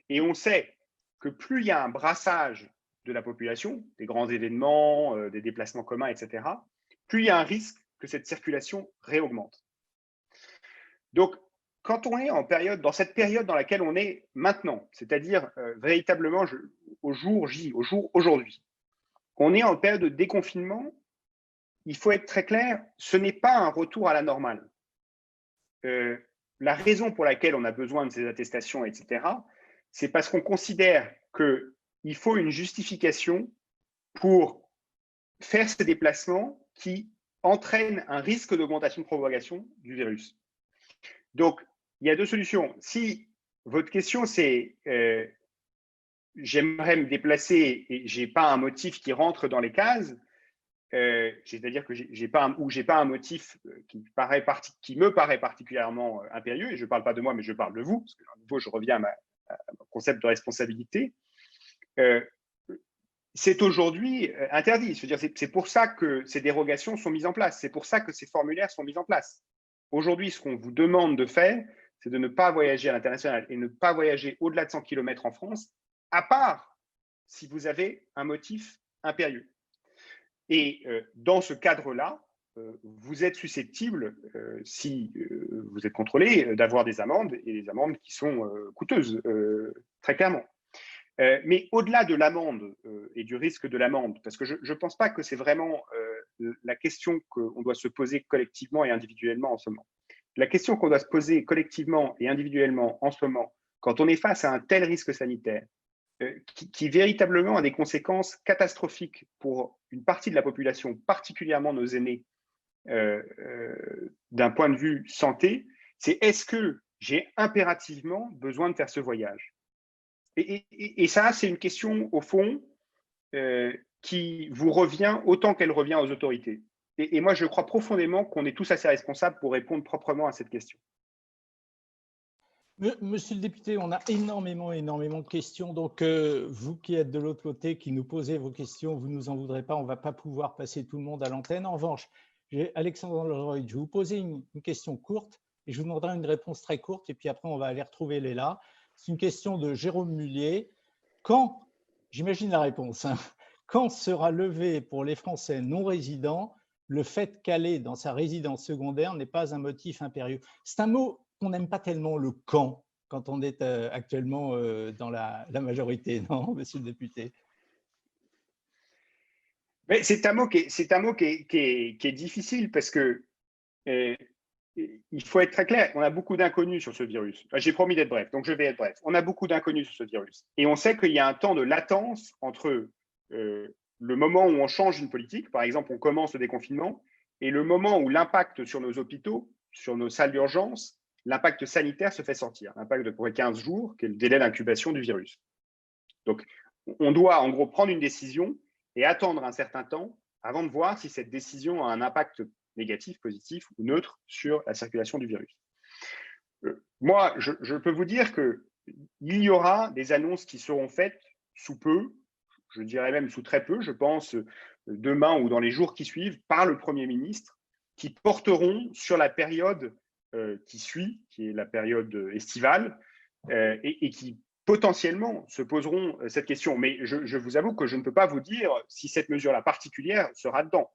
Et on sait que plus il y a un brassage de la population, des grands événements, des déplacements communs, etc., plus il y a un risque que cette circulation réaugmente. Donc, quand on est dans cette période dans laquelle on est maintenant, c'est-à-dire véritablement au jour aujourd'hui, on est en période de déconfinement, il faut être très clair, ce n'est pas un retour à la normale. La raison pour laquelle on a besoin de ces attestations, etc., c'est parce qu'on considère qu'il faut une justification pour faire ces déplacements qui entraînent un risque d'augmentation de propagation du virus. Donc, il y a deux solutions. Si votre question, c'est j'aimerais me déplacer et je n'ai pas un motif qui rentre dans les cases, c'est-à-dire que j'ai pas un motif qui me paraît particulièrement impérieux, et je ne parle pas de moi, mais je parle de vous, parce que à nouveau, je reviens à mon concept de responsabilité, c'est aujourd'hui interdit. C'est pour ça que ces dérogations sont mises en place, c'est pour ça que ces formulaires sont mis en place. Aujourd'hui, ce qu'on vous demande de faire, c'est de ne pas voyager à l'international et ne pas voyager au-delà de 100 km en France, à part si vous avez un motif impérieux. Et dans ce cadre-là, vous êtes susceptible, si vous êtes contrôlé, d'avoir des amendes, et des amendes qui sont coûteuses, très clairement. Mais au-delà de l'amende et du risque de l'amende, parce que je ne pense pas que c'est vraiment la question qu'on doit se poser collectivement et individuellement en ce moment. La question qu'on doit se poser collectivement et individuellement en ce moment, quand on est face à un tel risque sanitaire, qui véritablement a des conséquences catastrophiques pour une partie de la population, particulièrement nos aînés, d'un point de vue santé, c'est est-ce que j'ai impérativement besoin de faire ce voyage ? Et ça, c'est une question, au fond, qui vous revient autant qu'elle revient aux autorités. Et moi, je crois profondément qu'on est tous assez responsables pour répondre proprement à cette question. Monsieur le député, on a énormément de questions. Donc, vous qui êtes de l'autre côté, qui nous posez vos questions, vous ne nous en voudrez pas. On ne va pas pouvoir passer tout le monde à l'antenne. En revanche, Alexandre Leroy, je vais vous poser une question courte et je vous demanderai une réponse très courte. Et puis après, on va aller retrouver Léla. C'est une question de Jérôme Mullier. Quand, j'imagine la réponse, hein, quand sera levé pour les Français non résidents le fait qu'aller dans sa résidence secondaire n'est pas un motif impérieux? C'est un mot qu'on n'aime pas tellement, le quand on est actuellement dans la majorité, non, monsieur le député? Mais c'est un mot qui est difficile parce que il faut être très clair. On a beaucoup d'inconnus sur ce virus. J'ai promis d'être bref, donc je vais être bref. On a beaucoup d'inconnus sur ce virus. Et on sait qu'il y a un temps de latence entre le moment où on change une politique, par exemple, on commence le déconfinement, et le moment où l'impact sur nos hôpitaux, sur nos salles d'urgence, l'impact sanitaire se fait sentir. L'impact de près 15 jours, qui est le délai d'incubation du virus. Donc, on doit en gros prendre une décision et attendre un certain temps avant de voir si cette décision a un impact négatif, positif ou neutre sur la circulation du virus. Moi, je peux vous dire qu'il y aura des annonces qui seront faites sous peu, je dirais même sous très peu, je pense demain ou dans les jours qui suivent, par le Premier ministre, qui porteront sur la période qui suit, qui est la période estivale, et qui potentiellement se poseront cette question. Mais je vous avoue que je ne peux pas vous dire si cette mesure-là particulière sera dedans.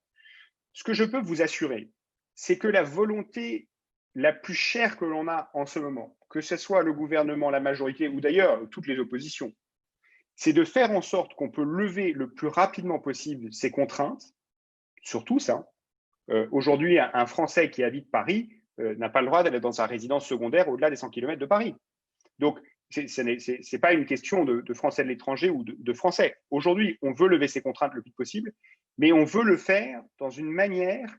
Ce que je peux vous assurer, c'est que la volonté la plus chère que l'on a en ce moment, que ce soit le gouvernement, la majorité ou d'ailleurs toutes les oppositions, c'est de faire en sorte qu'on peut lever le plus rapidement possible ces contraintes, surtout ça. Aujourd'hui, un Français qui habite Paris n'a pas le droit d'aller dans sa résidence secondaire au-delà des 100 km de Paris. Donc, ce n'est pas une question de Français de l'étranger ou de Français. Aujourd'hui, on veut lever ces contraintes le plus possible, mais on veut le faire dans une manière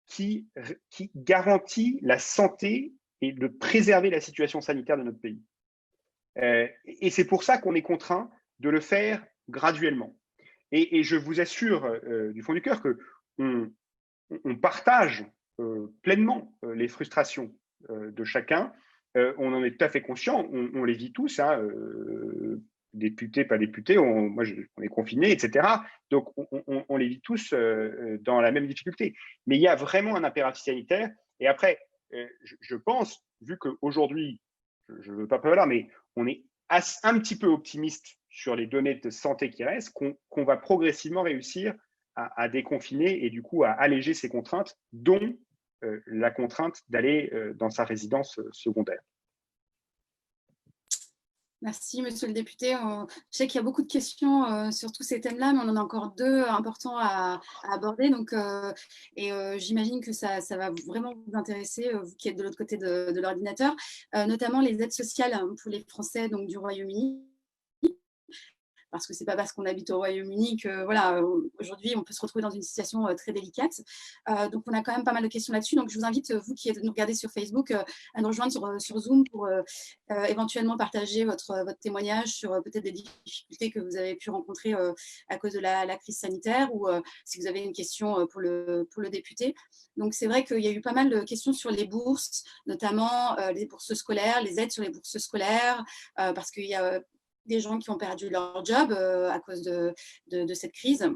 qui garantit la santé et de préserver la situation sanitaire de notre pays. Et c'est pour ça qu'on est contraint de le faire graduellement. Et je vous assure du fond du cœur qu'on partage pleinement les frustrations de chacun. On en est tout à fait conscient, on les vit tous, hein, députés, pas députés, on est confinés, etc. Donc, on les vit tous dans la même difficulté. Mais il y a vraiment un impératif sanitaire. Et après, je pense, vu qu'aujourd'hui, je ne veux pas parler là, mais on est un petit peu optimiste sur les données de santé qui restent, qu'on va progressivement réussir à déconfiner et du coup à alléger ces contraintes, dont la contrainte d'aller dans sa résidence secondaire. Merci, monsieur le député. Je sais qu'il y a beaucoup de questions sur tous ces thèmes-là, mais on en a encore deux importants à aborder. Donc, j'imagine que ça va vraiment vous intéresser, vous qui êtes de l'autre côté de l'ordinateur, notamment les aides sociales pour les Français donc, du Royaume-Uni. Parce que ce n'est pas parce qu'on habite au Royaume-Uni que, voilà, aujourd'hui, on peut se retrouver dans une situation très délicate. Donc, on a quand même pas mal de questions là-dessus. Donc, je vous invite, vous qui nous regardez sur Facebook, à nous rejoindre sur Zoom pour éventuellement partager votre témoignage sur peut-être des difficultés que vous avez pu rencontrer à cause de la crise sanitaire ou si vous avez une question pour le député. Donc, c'est vrai qu'il y a eu pas mal de questions sur les bourses, notamment les bourses scolaires, les aides sur les bourses scolaires, parce qu'il y a des gens qui ont perdu leur job à cause de cette crise.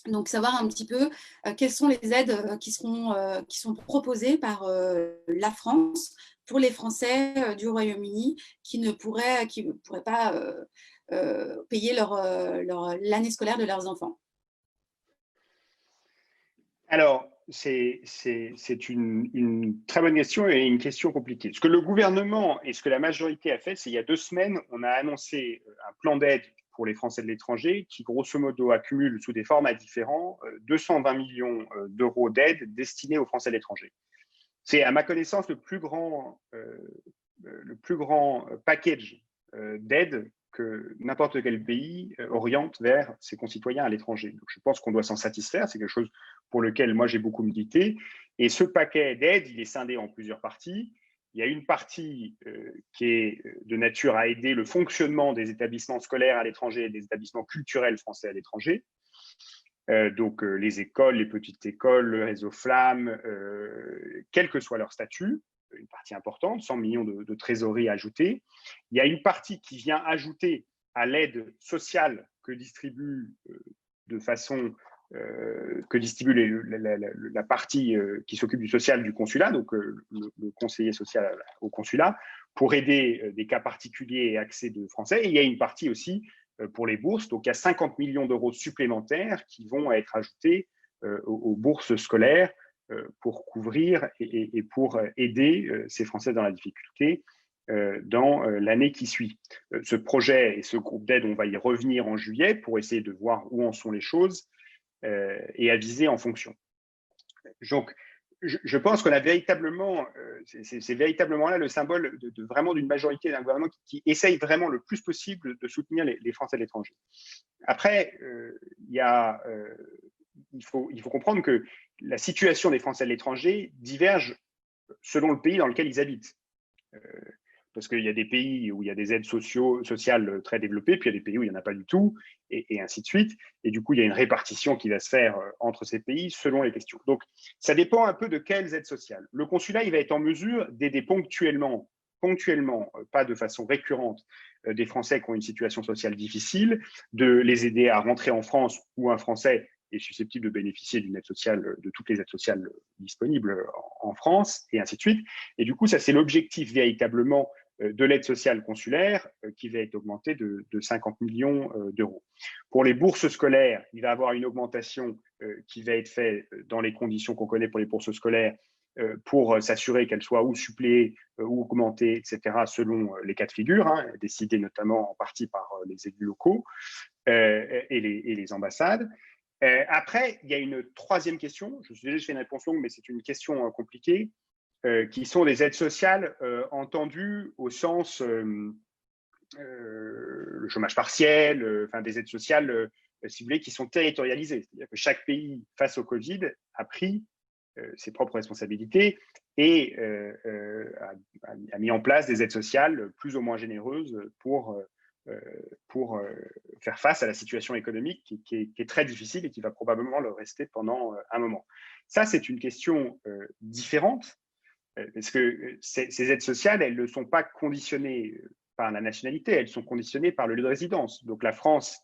Donc, savoir un petit peu quelles sont les aides qui sont proposées par la France pour les Français du Royaume-Uni qui ne pourraient pas payer l'année scolaire de leurs enfants. Alors, c'est une très bonne question et une question compliquée. Ce que le gouvernement et ce que la majorité a fait, c'est il y a 2 semaines, on a annoncé un plan d'aide pour les Français de l'étranger qui, grosso modo, accumule sous des formats différents 220 millions d'euros d'aide destinés aux Français de l'étranger. C'est, à ma connaissance, le plus grand package d'aide que n'importe quel pays oriente vers ses concitoyens à l'étranger. Donc, je pense qu'on doit s'en satisfaire. C'est quelque chose pour lequel moi j'ai beaucoup milité. Et ce paquet d'aide, il est scindé en plusieurs parties. Il y a une partie qui est de nature à aider le fonctionnement des établissements scolaires à l'étranger et des établissements culturels français à l'étranger. Donc les écoles, les petites écoles, le réseau Flamme, quel que soit leur statut. une partie importante, 100 millions de trésorerie ajoutée. Il y a une partie qui vient ajouter à l'aide sociale que distribue que distribue la partie qui s'occupe du social du consulat, donc le conseiller social au consulat, pour aider des cas particuliers et accès de Français. Et il y a une partie aussi pour les bourses, donc il y a 50 millions d'euros supplémentaires qui vont être ajoutés aux bourses scolaires pour couvrir et pour aider ces Français dans la difficulté dans l'année qui suit. Ce projet et ce groupe d'aide, on va y revenir en juillet pour essayer de voir où en sont les choses et aviser en fonction. Donc, je pense qu'on a véritablement, c'est véritablement là le symbole vraiment d'une majorité d'un gouvernement qui essaye vraiment le plus possible de soutenir les Français de l'étranger. Après, il faut comprendre que la situation des Français de l'étranger diverge selon le pays dans lequel ils habitent. Parce qu'il y a des pays où il y a des aides sociales très développées, puis il y a des pays où il n'y en a pas du tout, et ainsi de suite. Et du coup, il y a une répartition qui va se faire entre ces pays selon les questions. Donc, ça dépend un peu de quelles aides sociales. Le consulat, il va être en mesure d'aider ponctuellement, pas de façon récurrente, des Français qui ont une situation sociale difficile, de les aider à rentrer en France où un Français est susceptible de bénéficier d'une aide sociale, de toutes les aides sociales disponibles en France, et ainsi de suite. Et du coup, ça, c'est l'objectif véritablement de l'aide sociale consulaire qui va être augmentée de 50 millions d'euros. Pour les bourses scolaires, il va y avoir une augmentation qui va être faite dans les conditions qu'on connaît pour les bourses scolaires pour s'assurer qu'elles soient ou suppléées ou augmentées, etc., selon les cas de figure, décidées notamment en partie par les élus locaux et les ambassades. Après, il y a une troisième question. Je suis déjà fait une réponse longue, mais c'est une question compliquée, qui sont des aides sociales entendues au sens le chômage partiel, des aides sociales ciblées qui sont territorialisées. C'est-à-dire que chaque pays, face au Covid, a pris ses propres responsabilités et a mis en place des aides sociales plus ou moins généreuses pour faire face à la situation économique qui est très difficile et qui va probablement le rester pendant un moment. Ça, c'est une question différente, parce que ces aides sociales, elles ne sont pas conditionnées par la nationalité, elles sont conditionnées par le lieu de résidence. Donc la France,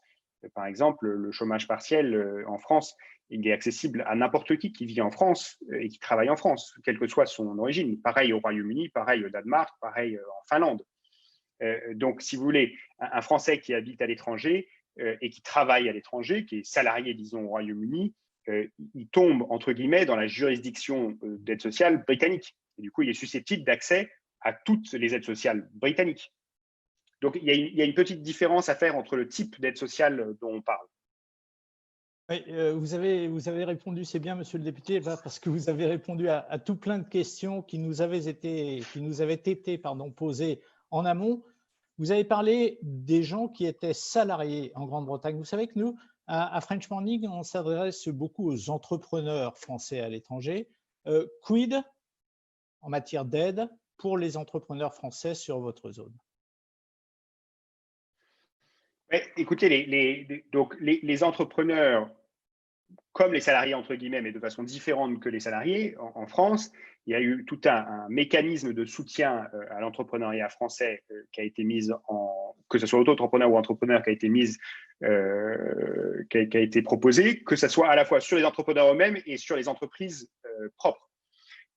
par exemple, le chômage partiel en France, il est accessible à n'importe qui vit en France et qui travaille en France, quelle que soit son origine. Pareil au Royaume-Uni, pareil au Danemark, pareil en Finlande. Donc, si vous voulez, un Français qui habite à l'étranger et qui travaille à l'étranger, qui est salarié, disons, au Royaume-Uni, il tombe, entre guillemets, dans la juridiction d'aide sociale britannique. Et du coup, il est susceptible d'accès à toutes les aides sociales britanniques. Donc, il y a une petite différence à faire entre le type d'aide sociale dont on parle. Oui, vous avez répondu, c'est bien, monsieur le député, parce que vous avez répondu à tout plein de questions qui nous avaient été posées en amont. Vous avez parlé des gens qui étaient salariés en Grande-Bretagne. Vous savez que nous, à French Morning, on s'adresse beaucoup aux entrepreneurs français à l'étranger. Quid en matière d'aide pour les entrepreneurs français sur votre zone? Écoutez, les entrepreneurs, comme les salariés, entre guillemets, mais de façon différente que les salariés, en France, il y a eu tout un mécanisme de soutien à l'entrepreneuriat français qui a été mis que ce soit auto-entrepreneur ou entrepreneur, qui a été proposé, que ce soit à la fois sur les entrepreneurs eux-mêmes et sur les entreprises propres.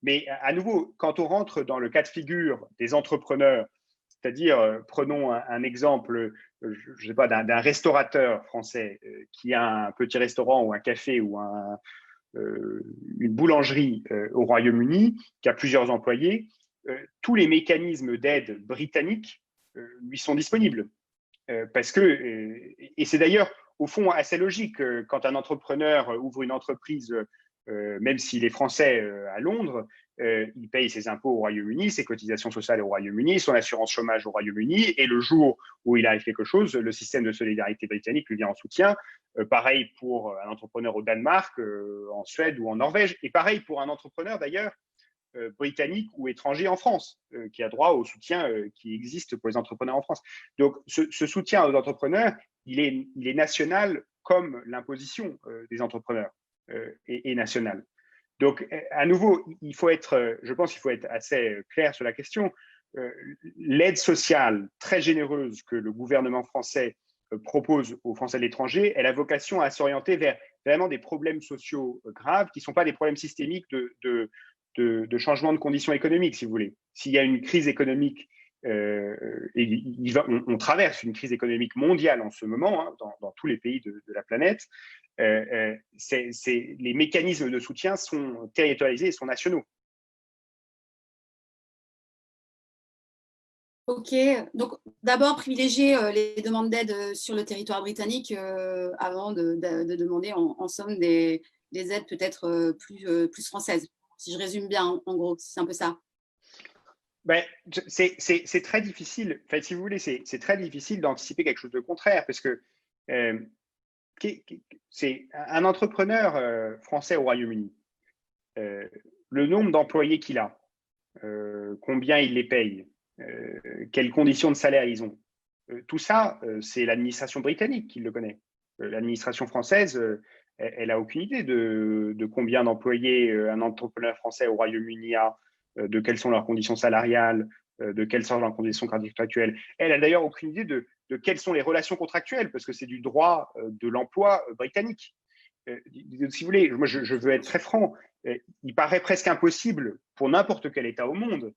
Mais à nouveau, quand on rentre dans le cas de figure des entrepreneurs, c'est-à-dire, prenons un exemple, je ne sais pas, d'un restaurateur français qui a un petit restaurant ou un café ou une boulangerie au Royaume-Uni, qui a plusieurs employés, tous les mécanismes d'aide britanniques lui sont disponibles. Parce que, et c'est d'ailleurs au fond assez logique, quand un entrepreneur ouvre une entreprise, même s'il est français à Londres, il paye ses impôts au Royaume-Uni, ses cotisations sociales au Royaume-Uni, son assurance chômage au Royaume-Uni, et le jour où il arrive quelque chose, le système de solidarité britannique lui vient en soutien. Pareil pour un entrepreneur au Danemark, en Suède ou en Norvège, et pareil pour un entrepreneur d'ailleurs britannique ou étranger en France, qui a droit au soutien qui existe pour les entrepreneurs en France. Donc ce soutien aux entrepreneurs, il est national comme l'imposition des entrepreneurs est nationale. Donc, à nouveau, je pense qu'il faut être assez clair sur la question. L'aide sociale très généreuse que le gouvernement français propose aux Français de l'étranger, elle a vocation à s'orienter vers vraiment des problèmes sociaux graves qui ne sont pas des problèmes systémiques de changement de conditions économiques, si vous voulez. S'il y a une crise économique, on traverse une crise économique mondiale en ce moment, hein, dans tous les pays de la planète, les mécanismes de soutien sont territorialisés et sont nationaux. Ok, donc d'abord privilégier les demandes d'aide sur le territoire britannique avant de demander en somme des aides peut-être plus françaises, si je résume bien en gros, c'est un peu ça. Ben, c'est très difficile, en fait, si vous voulez, c'est très difficile d'anticiper quelque chose de contraire, parce que c'est un entrepreneur français au Royaume-Uni, le nombre d'employés qu'il a, combien il les paye, quelles conditions de salaire ils ont. Tout ça, c'est l'administration britannique qui le connaît. L'administration française, elle n'a aucune idée de combien d'employés un entrepreneur français au Royaume-Uni a, de quelles sont leurs conditions salariales, de quelles sont leurs conditions contractuelles. Elle n'a d'ailleurs aucune idée de quelles sont les relations contractuelles, parce que c'est du droit de l'emploi britannique. Si vous voulez, moi je veux être très franc, il paraît presque impossible pour n'importe quel État au monde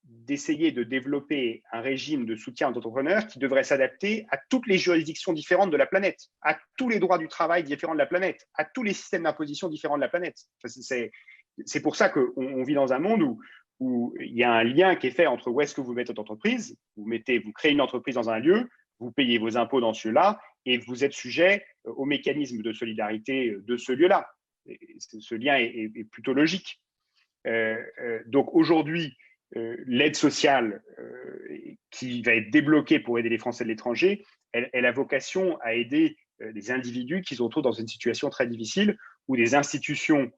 d'essayer de développer un régime de soutien aux entrepreneurs qui devrait s'adapter à toutes les juridictions différentes de la planète, à tous les droits du travail différents de la planète, à tous les systèmes d'imposition différents de la planète. C'est pour ça qu'on vit dans un monde où il y a un lien qui est fait entre où est-ce que vous mettez votre entreprise, vous créez une entreprise dans un lieu, vous payez vos impôts dans ce lieu-là et vous êtes sujet aux mécanismes de solidarité de ce lieu-là. Ce lien est plutôt logique. Donc aujourd'hui, l'aide sociale qui va être débloquée pour aider les Français de l'étranger, elle a vocation à aider des individus qui se retrouvent dans une situation très difficile où des institutions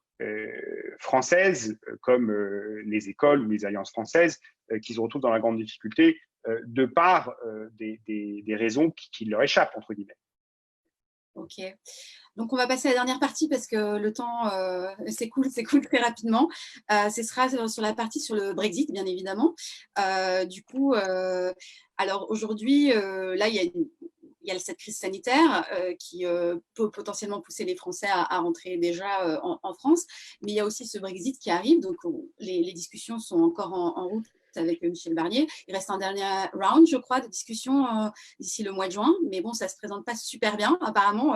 françaises comme les écoles ou les alliances françaises qui se retrouvent dans la grande difficulté de par des raisons qui leur échappent, entre guillemets. Ok. Donc, on va passer à la dernière partie parce que le temps s'écoule très rapidement. Ce sera sur la partie sur le Brexit, bien évidemment. Du coup, alors aujourd'hui, là, il y a cette crise sanitaire qui peut potentiellement pousser les Français à rentrer déjà en France. Mais il y a aussi ce Brexit qui arrive. Donc, les discussions sont encore en route avec Michel Barnier. Il reste un dernier round, je crois, de discussion d'ici le mois de juin. Mais bon, ça ne se présente pas super bien, apparemment,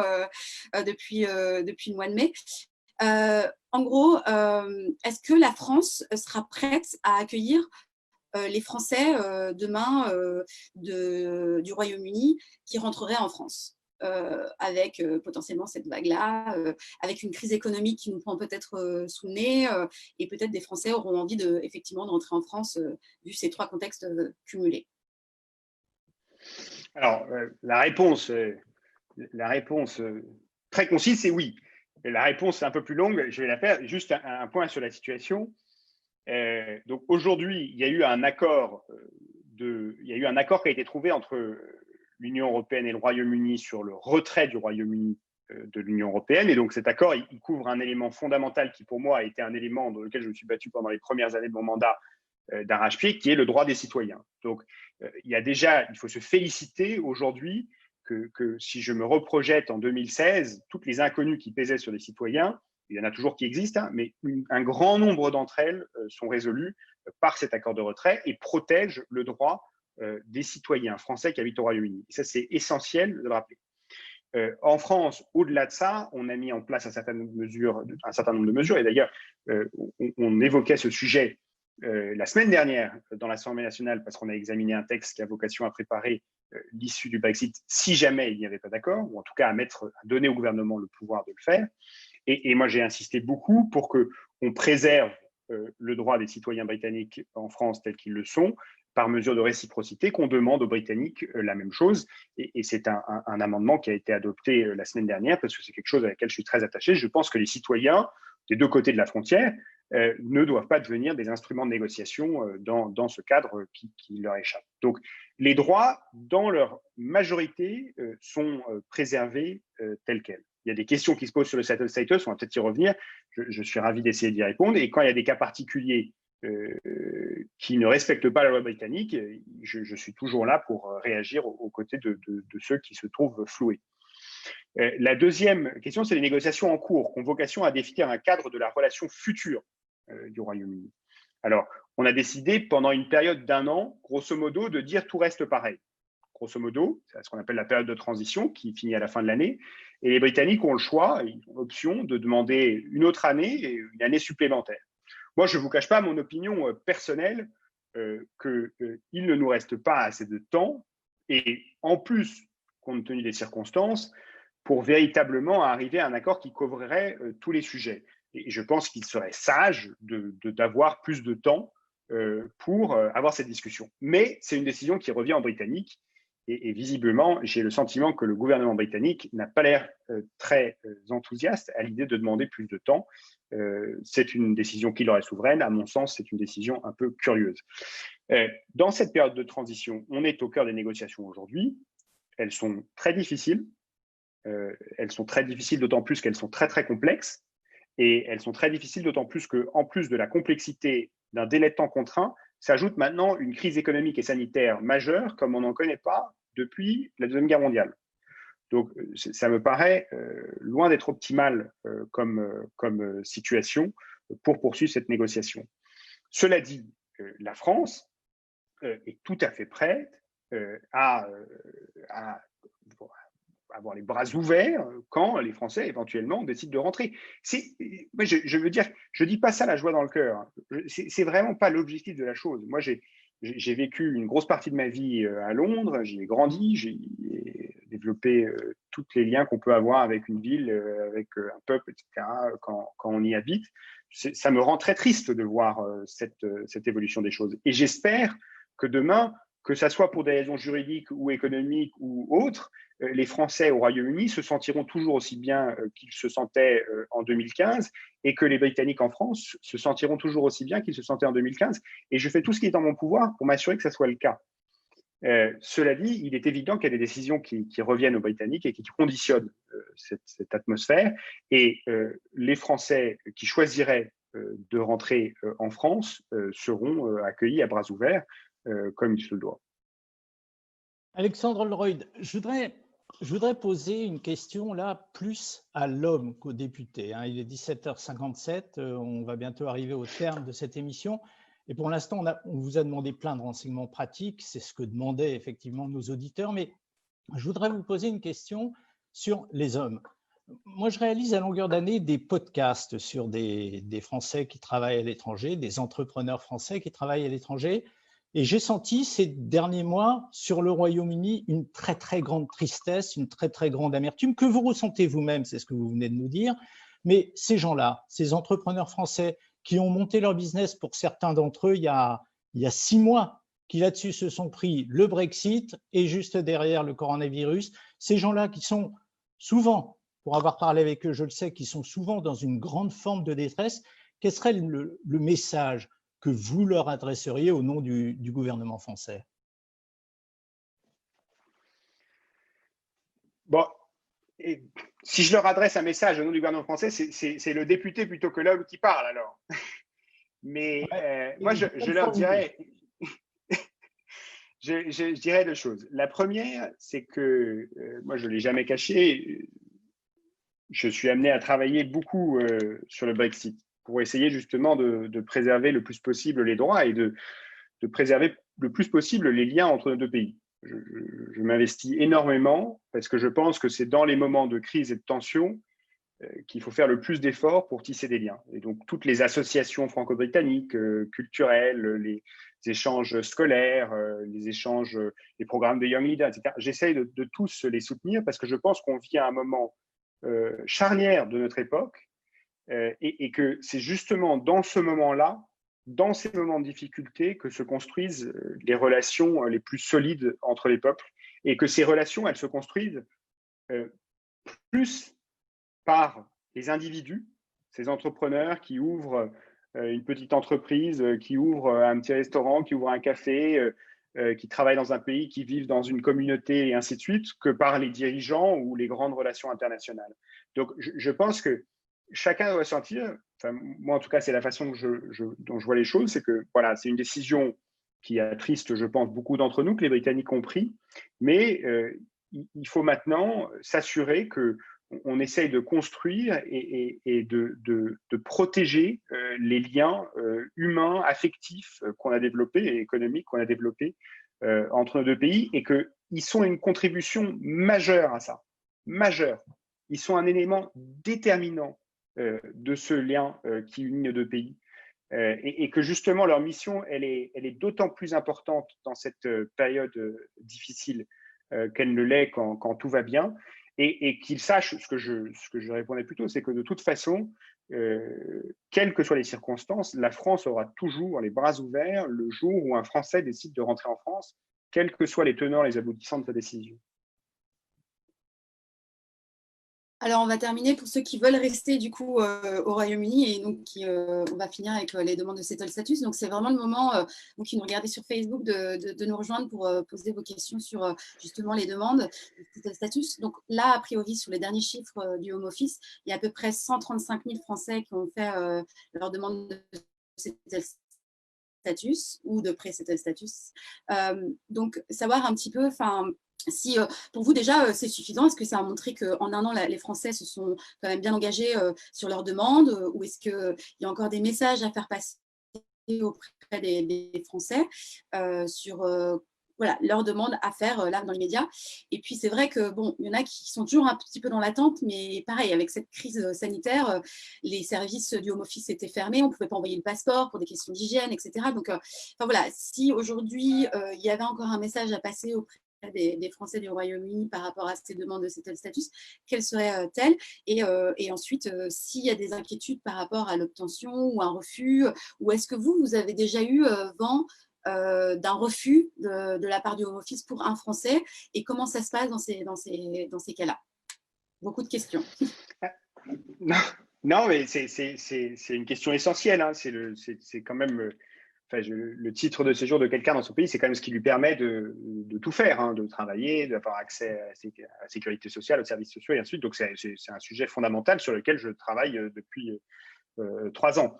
depuis le mois de mai. En gros, est-ce que la France sera prête à accueillir les Français demain du Royaume-Uni qui rentreraient en France avec potentiellement cette vague-là, avec une crise économique qui nous prend peut-être sous le nez, et peut-être des Français auront envie effectivement de rentrer en France vu ces trois contextes cumulés. Alors, la réponse très concise, c'est oui. Et la réponse un peu plus longue, je vais la faire. Juste un point sur la situation. Donc aujourd'hui, il y a eu un accord qui a été trouvé entre l'Union européenne et le Royaume-Uni sur le retrait du Royaume-Uni de l'Union européenne. Et donc cet accord, il couvre un élément fondamental qui pour moi a été un élément dans lequel je me suis battu pendant les premières années de mon mandat d'arrache-pied, qui est le droit des citoyens. Donc il faut se féliciter aujourd'hui que si je me reprojette en 2016, toutes les inconnues qui pesaient sur les citoyens, il y en a toujours qui existent, hein, mais un grand nombre d'entre elles sont résolues par cet accord de retrait et protègent le droit des citoyens français qui habitent au Royaume-Uni. Et ça, c'est essentiel de le rappeler. En France, au-delà de ça, on a mis en place un certain nombre de mesures. Et d'ailleurs, on évoquait ce sujet la semaine dernière dans l'Assemblée nationale parce qu'on a examiné un texte qui a vocation à préparer l'issue du Brexit si jamais il n'y avait pas d'accord, ou en tout cas à donner au gouvernement le pouvoir de le faire. Et moi, j'ai insisté beaucoup pour qu'on préserve le droit des citoyens britanniques en France tels qu'ils le sont, par mesure de réciprocité, qu'on demande aux Britanniques la même chose. Et c'est un amendement qui a été adopté la semaine dernière, parce que c'est quelque chose à laquelle je suis très attaché. Je pense que les citoyens des deux côtés de la frontière ne doivent pas devenir des instruments de négociation dans ce cadre qui leur échappe. Donc, les droits, dans leur majorité, sont préservés tels quels. Il y a des questions qui se posent sur le settled status, on va peut-être y revenir. Je suis ravi d'essayer d'y répondre. Et quand il y a des cas particuliers qui ne respectent pas la loi britannique, je suis toujours là pour réagir aux côtés de ceux qui se trouvent floués. La deuxième question, c'est les négociations en cours, qui ont vocation à définir un cadre de la relation future du Royaume-Uni. Alors, on a décidé pendant une période d'1 an, grosso modo, de dire tout reste pareil. Grosso modo, c'est ce qu'on appelle la période de transition qui finit à la fin de l'année. Et les Britanniques ont le choix, ils ont l'option de demander une autre année et une année supplémentaire. Moi, je ne vous cache pas mon opinion personnelle qu'il ne nous reste pas assez de temps et en plus, compte tenu des circonstances, pour véritablement arriver à un accord qui couvrirait tous les sujets. Et je pense qu'il serait sage d'avoir plus de temps pour avoir cette discussion. Mais c'est une décision qui revient aux Britanniques et visiblement, j'ai le sentiment que le gouvernement britannique n'a pas l'air très enthousiaste à l'idée de demander plus de temps. C'est une décision qui leur est souveraine. À mon sens, c'est une décision un peu curieuse. Dans cette période de transition, on est au cœur des négociations aujourd'hui. Elles sont très difficiles. Elles sont très difficiles d'autant plus qu'elles sont très, très complexes. Et elles sont très difficiles d'autant plus qu'en plus de la complexité d'un délai de temps contraint, s'ajoute maintenant une crise économique et sanitaire majeure comme on n'en connaît pas depuis la Deuxième Guerre mondiale. Donc, ça me paraît loin d'être optimal comme situation pour poursuivre cette négociation. Cela dit, la France est tout à fait prête à avoir les bras ouverts quand les Français éventuellement décident de rentrer. Moi, je veux dire, je dis pas ça la joie dans le cœur. C'est vraiment pas l'objectif de la chose. Moi, j'ai vécu une grosse partie de ma vie à Londres, j'y ai grandi, j'ai développé tous les liens qu'on peut avoir avec une ville, avec un peuple, etc., quand on y habite. Ça me rend très triste de voir cette évolution des choses. Et j'espère que demain, que ça soit pour des raisons juridiques ou économiques ou autres, les Français au Royaume-Uni se sentiront toujours aussi bien qu'ils se sentaient en 2015 et que les Britanniques en France se sentiront toujours aussi bien qu'ils se sentaient en 2015. Et je fais tout ce qui est en mon pouvoir pour m'assurer que ça soit le cas. Cela dit, il est évident qu'il y a des décisions qui reviennent aux Britanniques et qui conditionnent cette atmosphère. Et les Français qui choisiraient de rentrer en France seront accueillis à bras ouverts comme il se doit. Alexandre Holroyd, je voudrais poser une question là plus à l'homme qu'au député. Il est 17h57, on va bientôt arriver au terme de cette émission. Et pour l'instant, on vous a demandé plein de renseignements pratiques, c'est ce que demandaient effectivement nos auditeurs, mais je voudrais vous poser une question sur les hommes. Moi, je réalise à longueur d'année des podcasts sur des Français qui travaillent à l'étranger, des entrepreneurs français qui travaillent à l'étranger. Et j'ai senti ces derniers mois sur le Royaume-Uni une très, très grande tristesse, une très, très grande amertume que vous ressentez vous-même, c'est ce que vous venez de nous dire. Mais ces gens-là, ces entrepreneurs français qui ont monté leur business pour certains d'entre eux il y a 6 mois, qui là-dessus se sont pris le Brexit et juste derrière le coronavirus, ces gens-là qui sont souvent, pour avoir parlé avec eux, je le sais, qui sont souvent dans une grande forme de détresse, quel serait le message que vous leur adresseriez au nom du gouvernement français? Bon, et si je leur adresse un message au nom du gouvernement français, c'est le député plutôt que l'homme qui parle alors. Mais moi, je leur dirais, je dirais 2 choses. La première, c'est que moi, je ne l'ai jamais caché, je suis amené à travailler beaucoup sur le Brexit pour essayer justement de préserver le plus possible les droits et de préserver le plus possible les liens entre nos 2 pays. Je m'investis énormément parce que je pense que c'est dans les moments de crise et de tension qu'il faut faire le plus d'efforts pour tisser des liens. Et donc, toutes les associations franco-britanniques, culturelles, les échanges scolaires, les échanges, les programmes de Young Leaders, etc., j'essaye de tous les soutenir parce que je pense qu'on vit à un moment charnière de notre époque et que c'est justement dans ce moment-là, dans ces moments de difficulté, que se construisent les relations les plus solides entre les peuples et que ces relations, elles se construisent plus par les individus, ces entrepreneurs qui ouvrent une petite entreprise, qui ouvrent un petit restaurant, qui ouvrent un café, qui travaillent dans un pays, qui vivent dans une communauté et ainsi de suite, que par les dirigeants ou les grandes relations internationales. Donc, je pense que chacun doit sentir, enfin, moi en tout cas, c'est la façon dont je vois les choses, c'est que voilà, c'est une décision qui attriste, je pense, beaucoup d'entre nous, que les Britanniques ont pris, mais il faut maintenant s'assurer qu'on essaye de construire et de protéger les liens humains, affectifs qu'on a développés et économiques qu'on a développés entre nos deux pays, et qu'ils sont une contribution majeure à ça, majeure. Ils sont un élément déterminant de ce lien qui unit nos deux pays. Et que justement leur mission, elle est d'autant plus importante dans cette période difficile qu'elle ne l'est quand tout va bien, et qu'ils sachent, ce que je répondais plus tôt, c'est que de toute façon, quelles que soient les circonstances, la France aura toujours les bras ouverts le jour où un Français décide de rentrer en France, quels que soient les tenants, les aboutissants de sa décision. Alors, on va terminer pour ceux qui veulent rester du coup au Royaume-Uni, et donc on va finir avec les demandes de settle status. Donc, c'est vraiment le moment, vous qui nous regardez sur Facebook, de nous rejoindre pour poser vos questions sur justement les demandes de settle status. Donc là, a priori, sur les derniers chiffres du Home Office, il y a à peu près 135 000 Français qui ont fait leur demande de settle status ou de pré-settle status. Donc, savoir un petit peu, si pour vous déjà c'est suffisant, est-ce que ça a montré qu'en un an les Français se sont quand même bien engagés sur leurs demandes, ou est-ce qu'il y a encore des messages à faire passer auprès des Français sur voilà, leurs demandes à faire là dans l'immédiat? Et puis c'est vrai que bon, il y en a qui sont toujours un petit peu dans l'attente, mais pareil, avec cette crise sanitaire, les services du home office étaient fermés, on ne pouvait pas envoyer le passeport pour des questions d'hygiène, etc. Donc enfin, voilà, si aujourd'hui il y avait encore un message à passer auprès des Français du Royaume-Uni par rapport à ces demandes de settle status, quelle serait-elle? Et ensuite, s'il y a des inquiétudes par rapport à l'obtention ou un refus, ou est-ce que vous avez déjà eu vent d'un refus de la part du Home Office pour un Français, et comment ça se passe dans ces cas-là? Beaucoup de questions. Non, mais c'est une question essentielle, hein. C'est quand même... Enfin, le titre de séjour de quelqu'un dans son pays, c'est quand même ce qui lui permet de tout faire, hein, de travailler, d'avoir accès à la sécurité sociale, aux services sociaux et ainsi de suite. Donc, c'est un sujet fondamental sur lequel je travaille depuis 3 ans.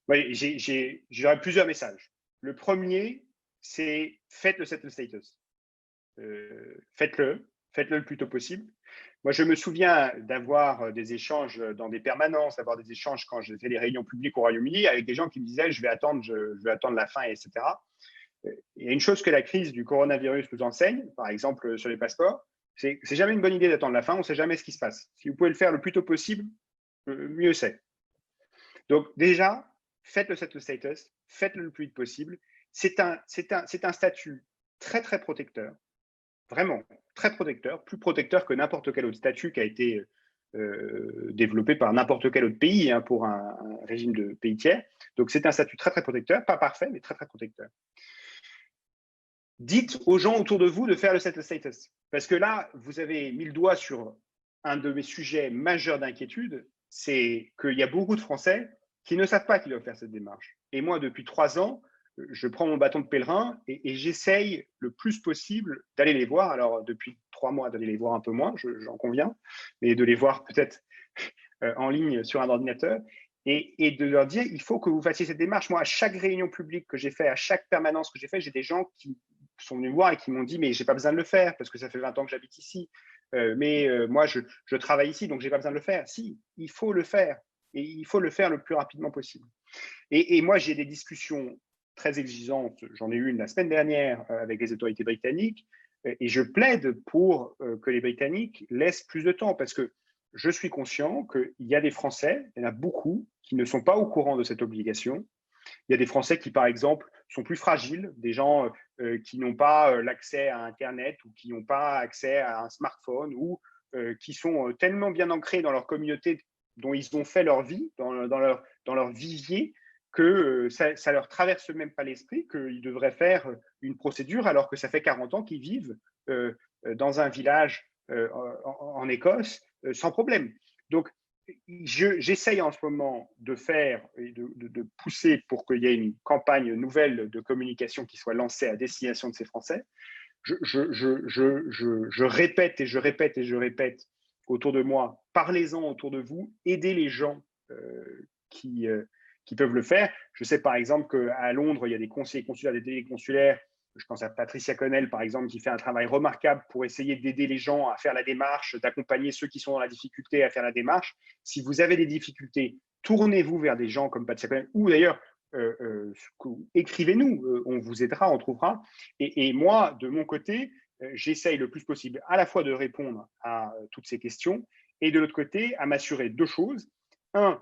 Ouais, j'aurais plusieurs messages. Le premier, c'est faites le settle status. Faites-le le plus tôt possible. Moi, je me souviens d'avoir des échanges dans des permanences, d'avoir des échanges quand je faisais des réunions publiques au Royaume-Uni avec des gens qui me disaient je vais attendre la fin, etc. Il y a une chose que la crise du coronavirus nous enseigne, par exemple sur les passeports, c'est jamais une bonne idée d'attendre la fin, on ne sait jamais ce qui se passe. Si vous pouvez le faire le plus tôt possible, mieux c'est. Donc déjà, faites le settle status, faites-le le plus vite possible. C'est un statut très, très protecteur. Vraiment très protecteur, plus protecteur que n'importe quel autre statut qui a été développé par n'importe quel autre pays, hein, pour un régime de pays tiers. Donc, c'est un statut très, très protecteur, pas parfait, mais très, très protecteur. Dites aux gens autour de vous de faire le settle status, parce que là, vous avez mis le doigt sur un de mes sujets majeurs d'inquiétude, c'est qu'il y a beaucoup de Français qui ne savent pas qu'ils doivent faire cette démarche. Et moi, depuis 3 ans, je prends mon bâton de pèlerin et j'essaye le plus possible d'aller les voir. Alors, depuis 3 mois, d'aller les voir un peu moins, j'en conviens, mais de les voir peut-être en ligne sur un ordinateur, et de leur dire, il faut que vous fassiez cette démarche. Moi, à chaque réunion publique que j'ai fait, à chaque permanence que j'ai fait, j'ai des gens qui sont venus me voir et qui m'ont dit, mais je n'ai pas besoin de le faire parce que ça fait 20 ans que j'habite ici. Moi, je travaille ici, donc je n'ai pas besoin de le faire. Si, il faut le faire. Et il faut le faire le plus rapidement possible. Et moi, j'ai des discussions très exigeante. J'en ai eu une la semaine dernière avec les autorités britanniques, et je plaide pour que les Britanniques laissent plus de temps, parce que je suis conscient qu'il y a des Français, il y en a beaucoup, qui ne sont pas au courant de cette obligation. Il y a des Français qui, par exemple, sont plus fragiles, des gens qui n'ont pas l'accès à Internet, ou qui n'ont pas accès à un smartphone, ou qui sont tellement bien ancrés dans leur communauté dont ils ont fait leur vie, dans leur vivier, que ça leur traverse même pas l'esprit qu'ils devraient faire une procédure alors que ça fait 40 ans qu'ils vivent dans un village en Écosse sans problème. Donc, j'essaye en ce moment de faire et de pousser pour qu'il y ait une campagne nouvelle de communication qui soit lancée à destination de ces Français. Je répète et je répète et je répète autour de moi, parlez-en autour de vous, aidez les gens qui peuvent le faire. Je sais par exemple qu'à Londres, il y a des conseillers consulaires, des délégués consulaires. Je pense à Patricia Connell, par exemple, qui fait un travail remarquable pour essayer d'aider les gens à faire la démarche, d'accompagner ceux qui sont dans la difficulté à faire la démarche. Si vous avez des difficultés, tournez-vous vers des gens comme Patricia Connell, ou d'ailleurs, écrivez-nous, on vous aidera, on trouvera. Et moi, de mon côté, j'essaye le plus possible à la fois de répondre à toutes ces questions et de l'autre côté, à m'assurer deux choses. Un,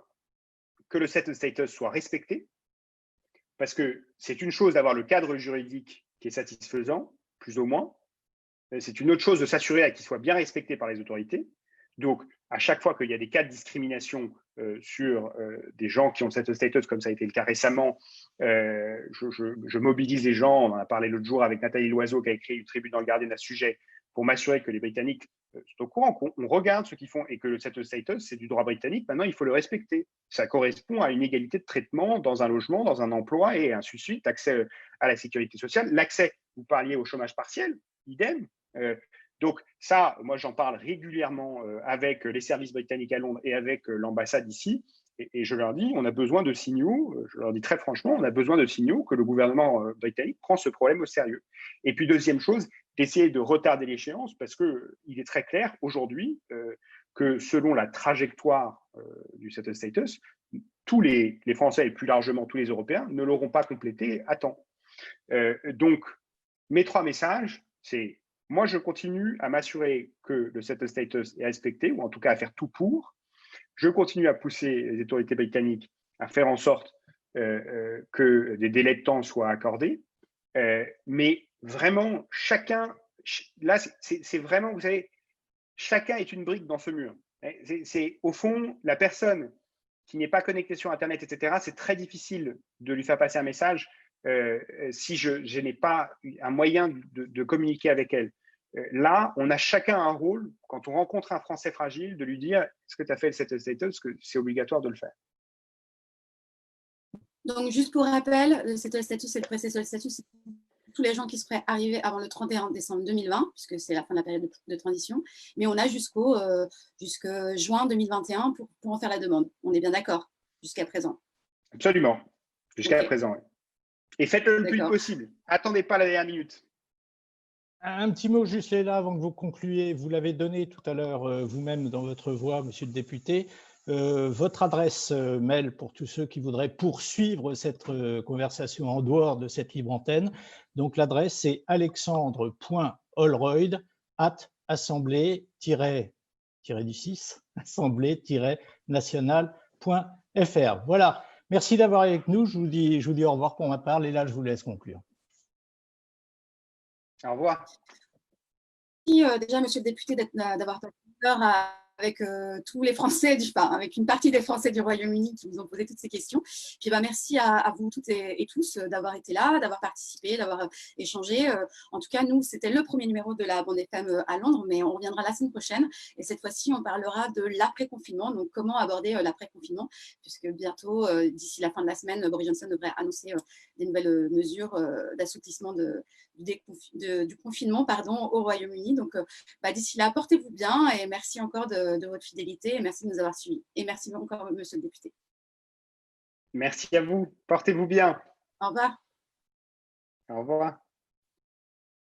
que le settled status soit respecté, parce que c'est une chose d'avoir le cadre juridique qui est satisfaisant, plus ou moins. C'est une autre chose de s'assurer qu'il soit bien respecté par les autorités. Donc, à chaque fois qu'il y a des cas de discrimination sur des gens qui ont cette status, comme ça a été le cas récemment, je mobilise les gens. On en a parlé l'autre jour avec Nathalie Loiseau, qui a écrit une tribune dans le Guardian à ce sujet, pour m'assurer que les Britanniques sont au courant, qu'on regarde ce qu'ils font et que le settled status, c'est du droit britannique. Maintenant, il faut le respecter. Ça correspond à une égalité de traitement dans un logement, dans un emploi et ainsi de suite, accès à la sécurité sociale. L'accès, vous parliez au chômage partiel, idem. Donc ça, moi, j'en parle régulièrement avec les services britanniques à Londres et avec l'ambassade ici. Et je leur dis, on a besoin de signaux, je leur dis très franchement, on a besoin de signaux que le gouvernement britannique prend ce problème au sérieux. Et puis, deuxième chose, d'essayer de retarder l'échéance, parce qu'il est très clair aujourd'hui que selon la trajectoire du settled status, tous les Français et plus largement tous les Européens ne l'auront pas complété à temps. Donc, mes trois messages, c'est moi, je continue à m'assurer que le settled status est respecté, ou en tout cas à faire tout pour. Je continue à pousser les autorités britanniques à faire en sorte que des délais de temps soient accordés. Mais vraiment, chacun, là, c'est vraiment, vous savez, chacun est une brique dans ce mur. C'est au fond, la personne qui n'est pas connectée sur Internet, etc., c'est très difficile de lui faire passer un message si je n'ai pas un moyen de communiquer avec elle. Là, on a chacun un rôle, quand on rencontre un Français fragile, de lui dire « Est-ce que tu as fait le settled status ?» Parce que c'est obligatoire de le faire. Donc, juste pour rappel, le settled status et le pré-settled status, c'est tous les gens qui seraient arrivés avant le 31 décembre 2020, puisque c'est la fin de la période de transition. Mais on a jusqu'à juin 2021 pour en faire la demande. On est bien d'accord, jusqu'à présent? Absolument, jusqu'à présent. Oui. Et faites-le le plus vite possible. Attendez pas la dernière minute. Un petit mot juste là avant que vous concluiez. Vous l'avez donné tout à l'heure vous-même dans votre voix, monsieur le député. Votre adresse mail pour tous ceux qui voudraient poursuivre cette conversation en dehors de cette libre antenne. Donc l'adresse c'est alexandre.holroyd@assemblée-nationale.fr. Voilà. Merci d'avoir été avec nous. Je vous dis au revoir pour ma part et là je vous laisse conclure. Au revoir. Merci déjà, monsieur le député, d'avoir passé l'heure avec tous les Français, avec une partie des Français du Royaume-Uni qui nous ont posé toutes ces questions. Puis merci à vous toutes et tous d'avoir été là, d'avoir participé, d'avoir échangé. En tout cas, nous, c'était le premier numéro de la Bande FM à Londres, mais on reviendra la semaine prochaine. Et cette fois-ci, on parlera de l'après-confinement, donc comment aborder l'après-confinement, puisque bientôt, d'ici la fin de la semaine, Boris Johnson devrait annoncer des nouvelles mesures d'assouplissement du confinement au Royaume-Uni. Donc, d'ici là, portez-vous bien et merci encore de votre fidélité et merci de nous avoir suivis. Et merci encore, monsieur le député. Merci à vous. Portez-vous bien. Au revoir. Au revoir.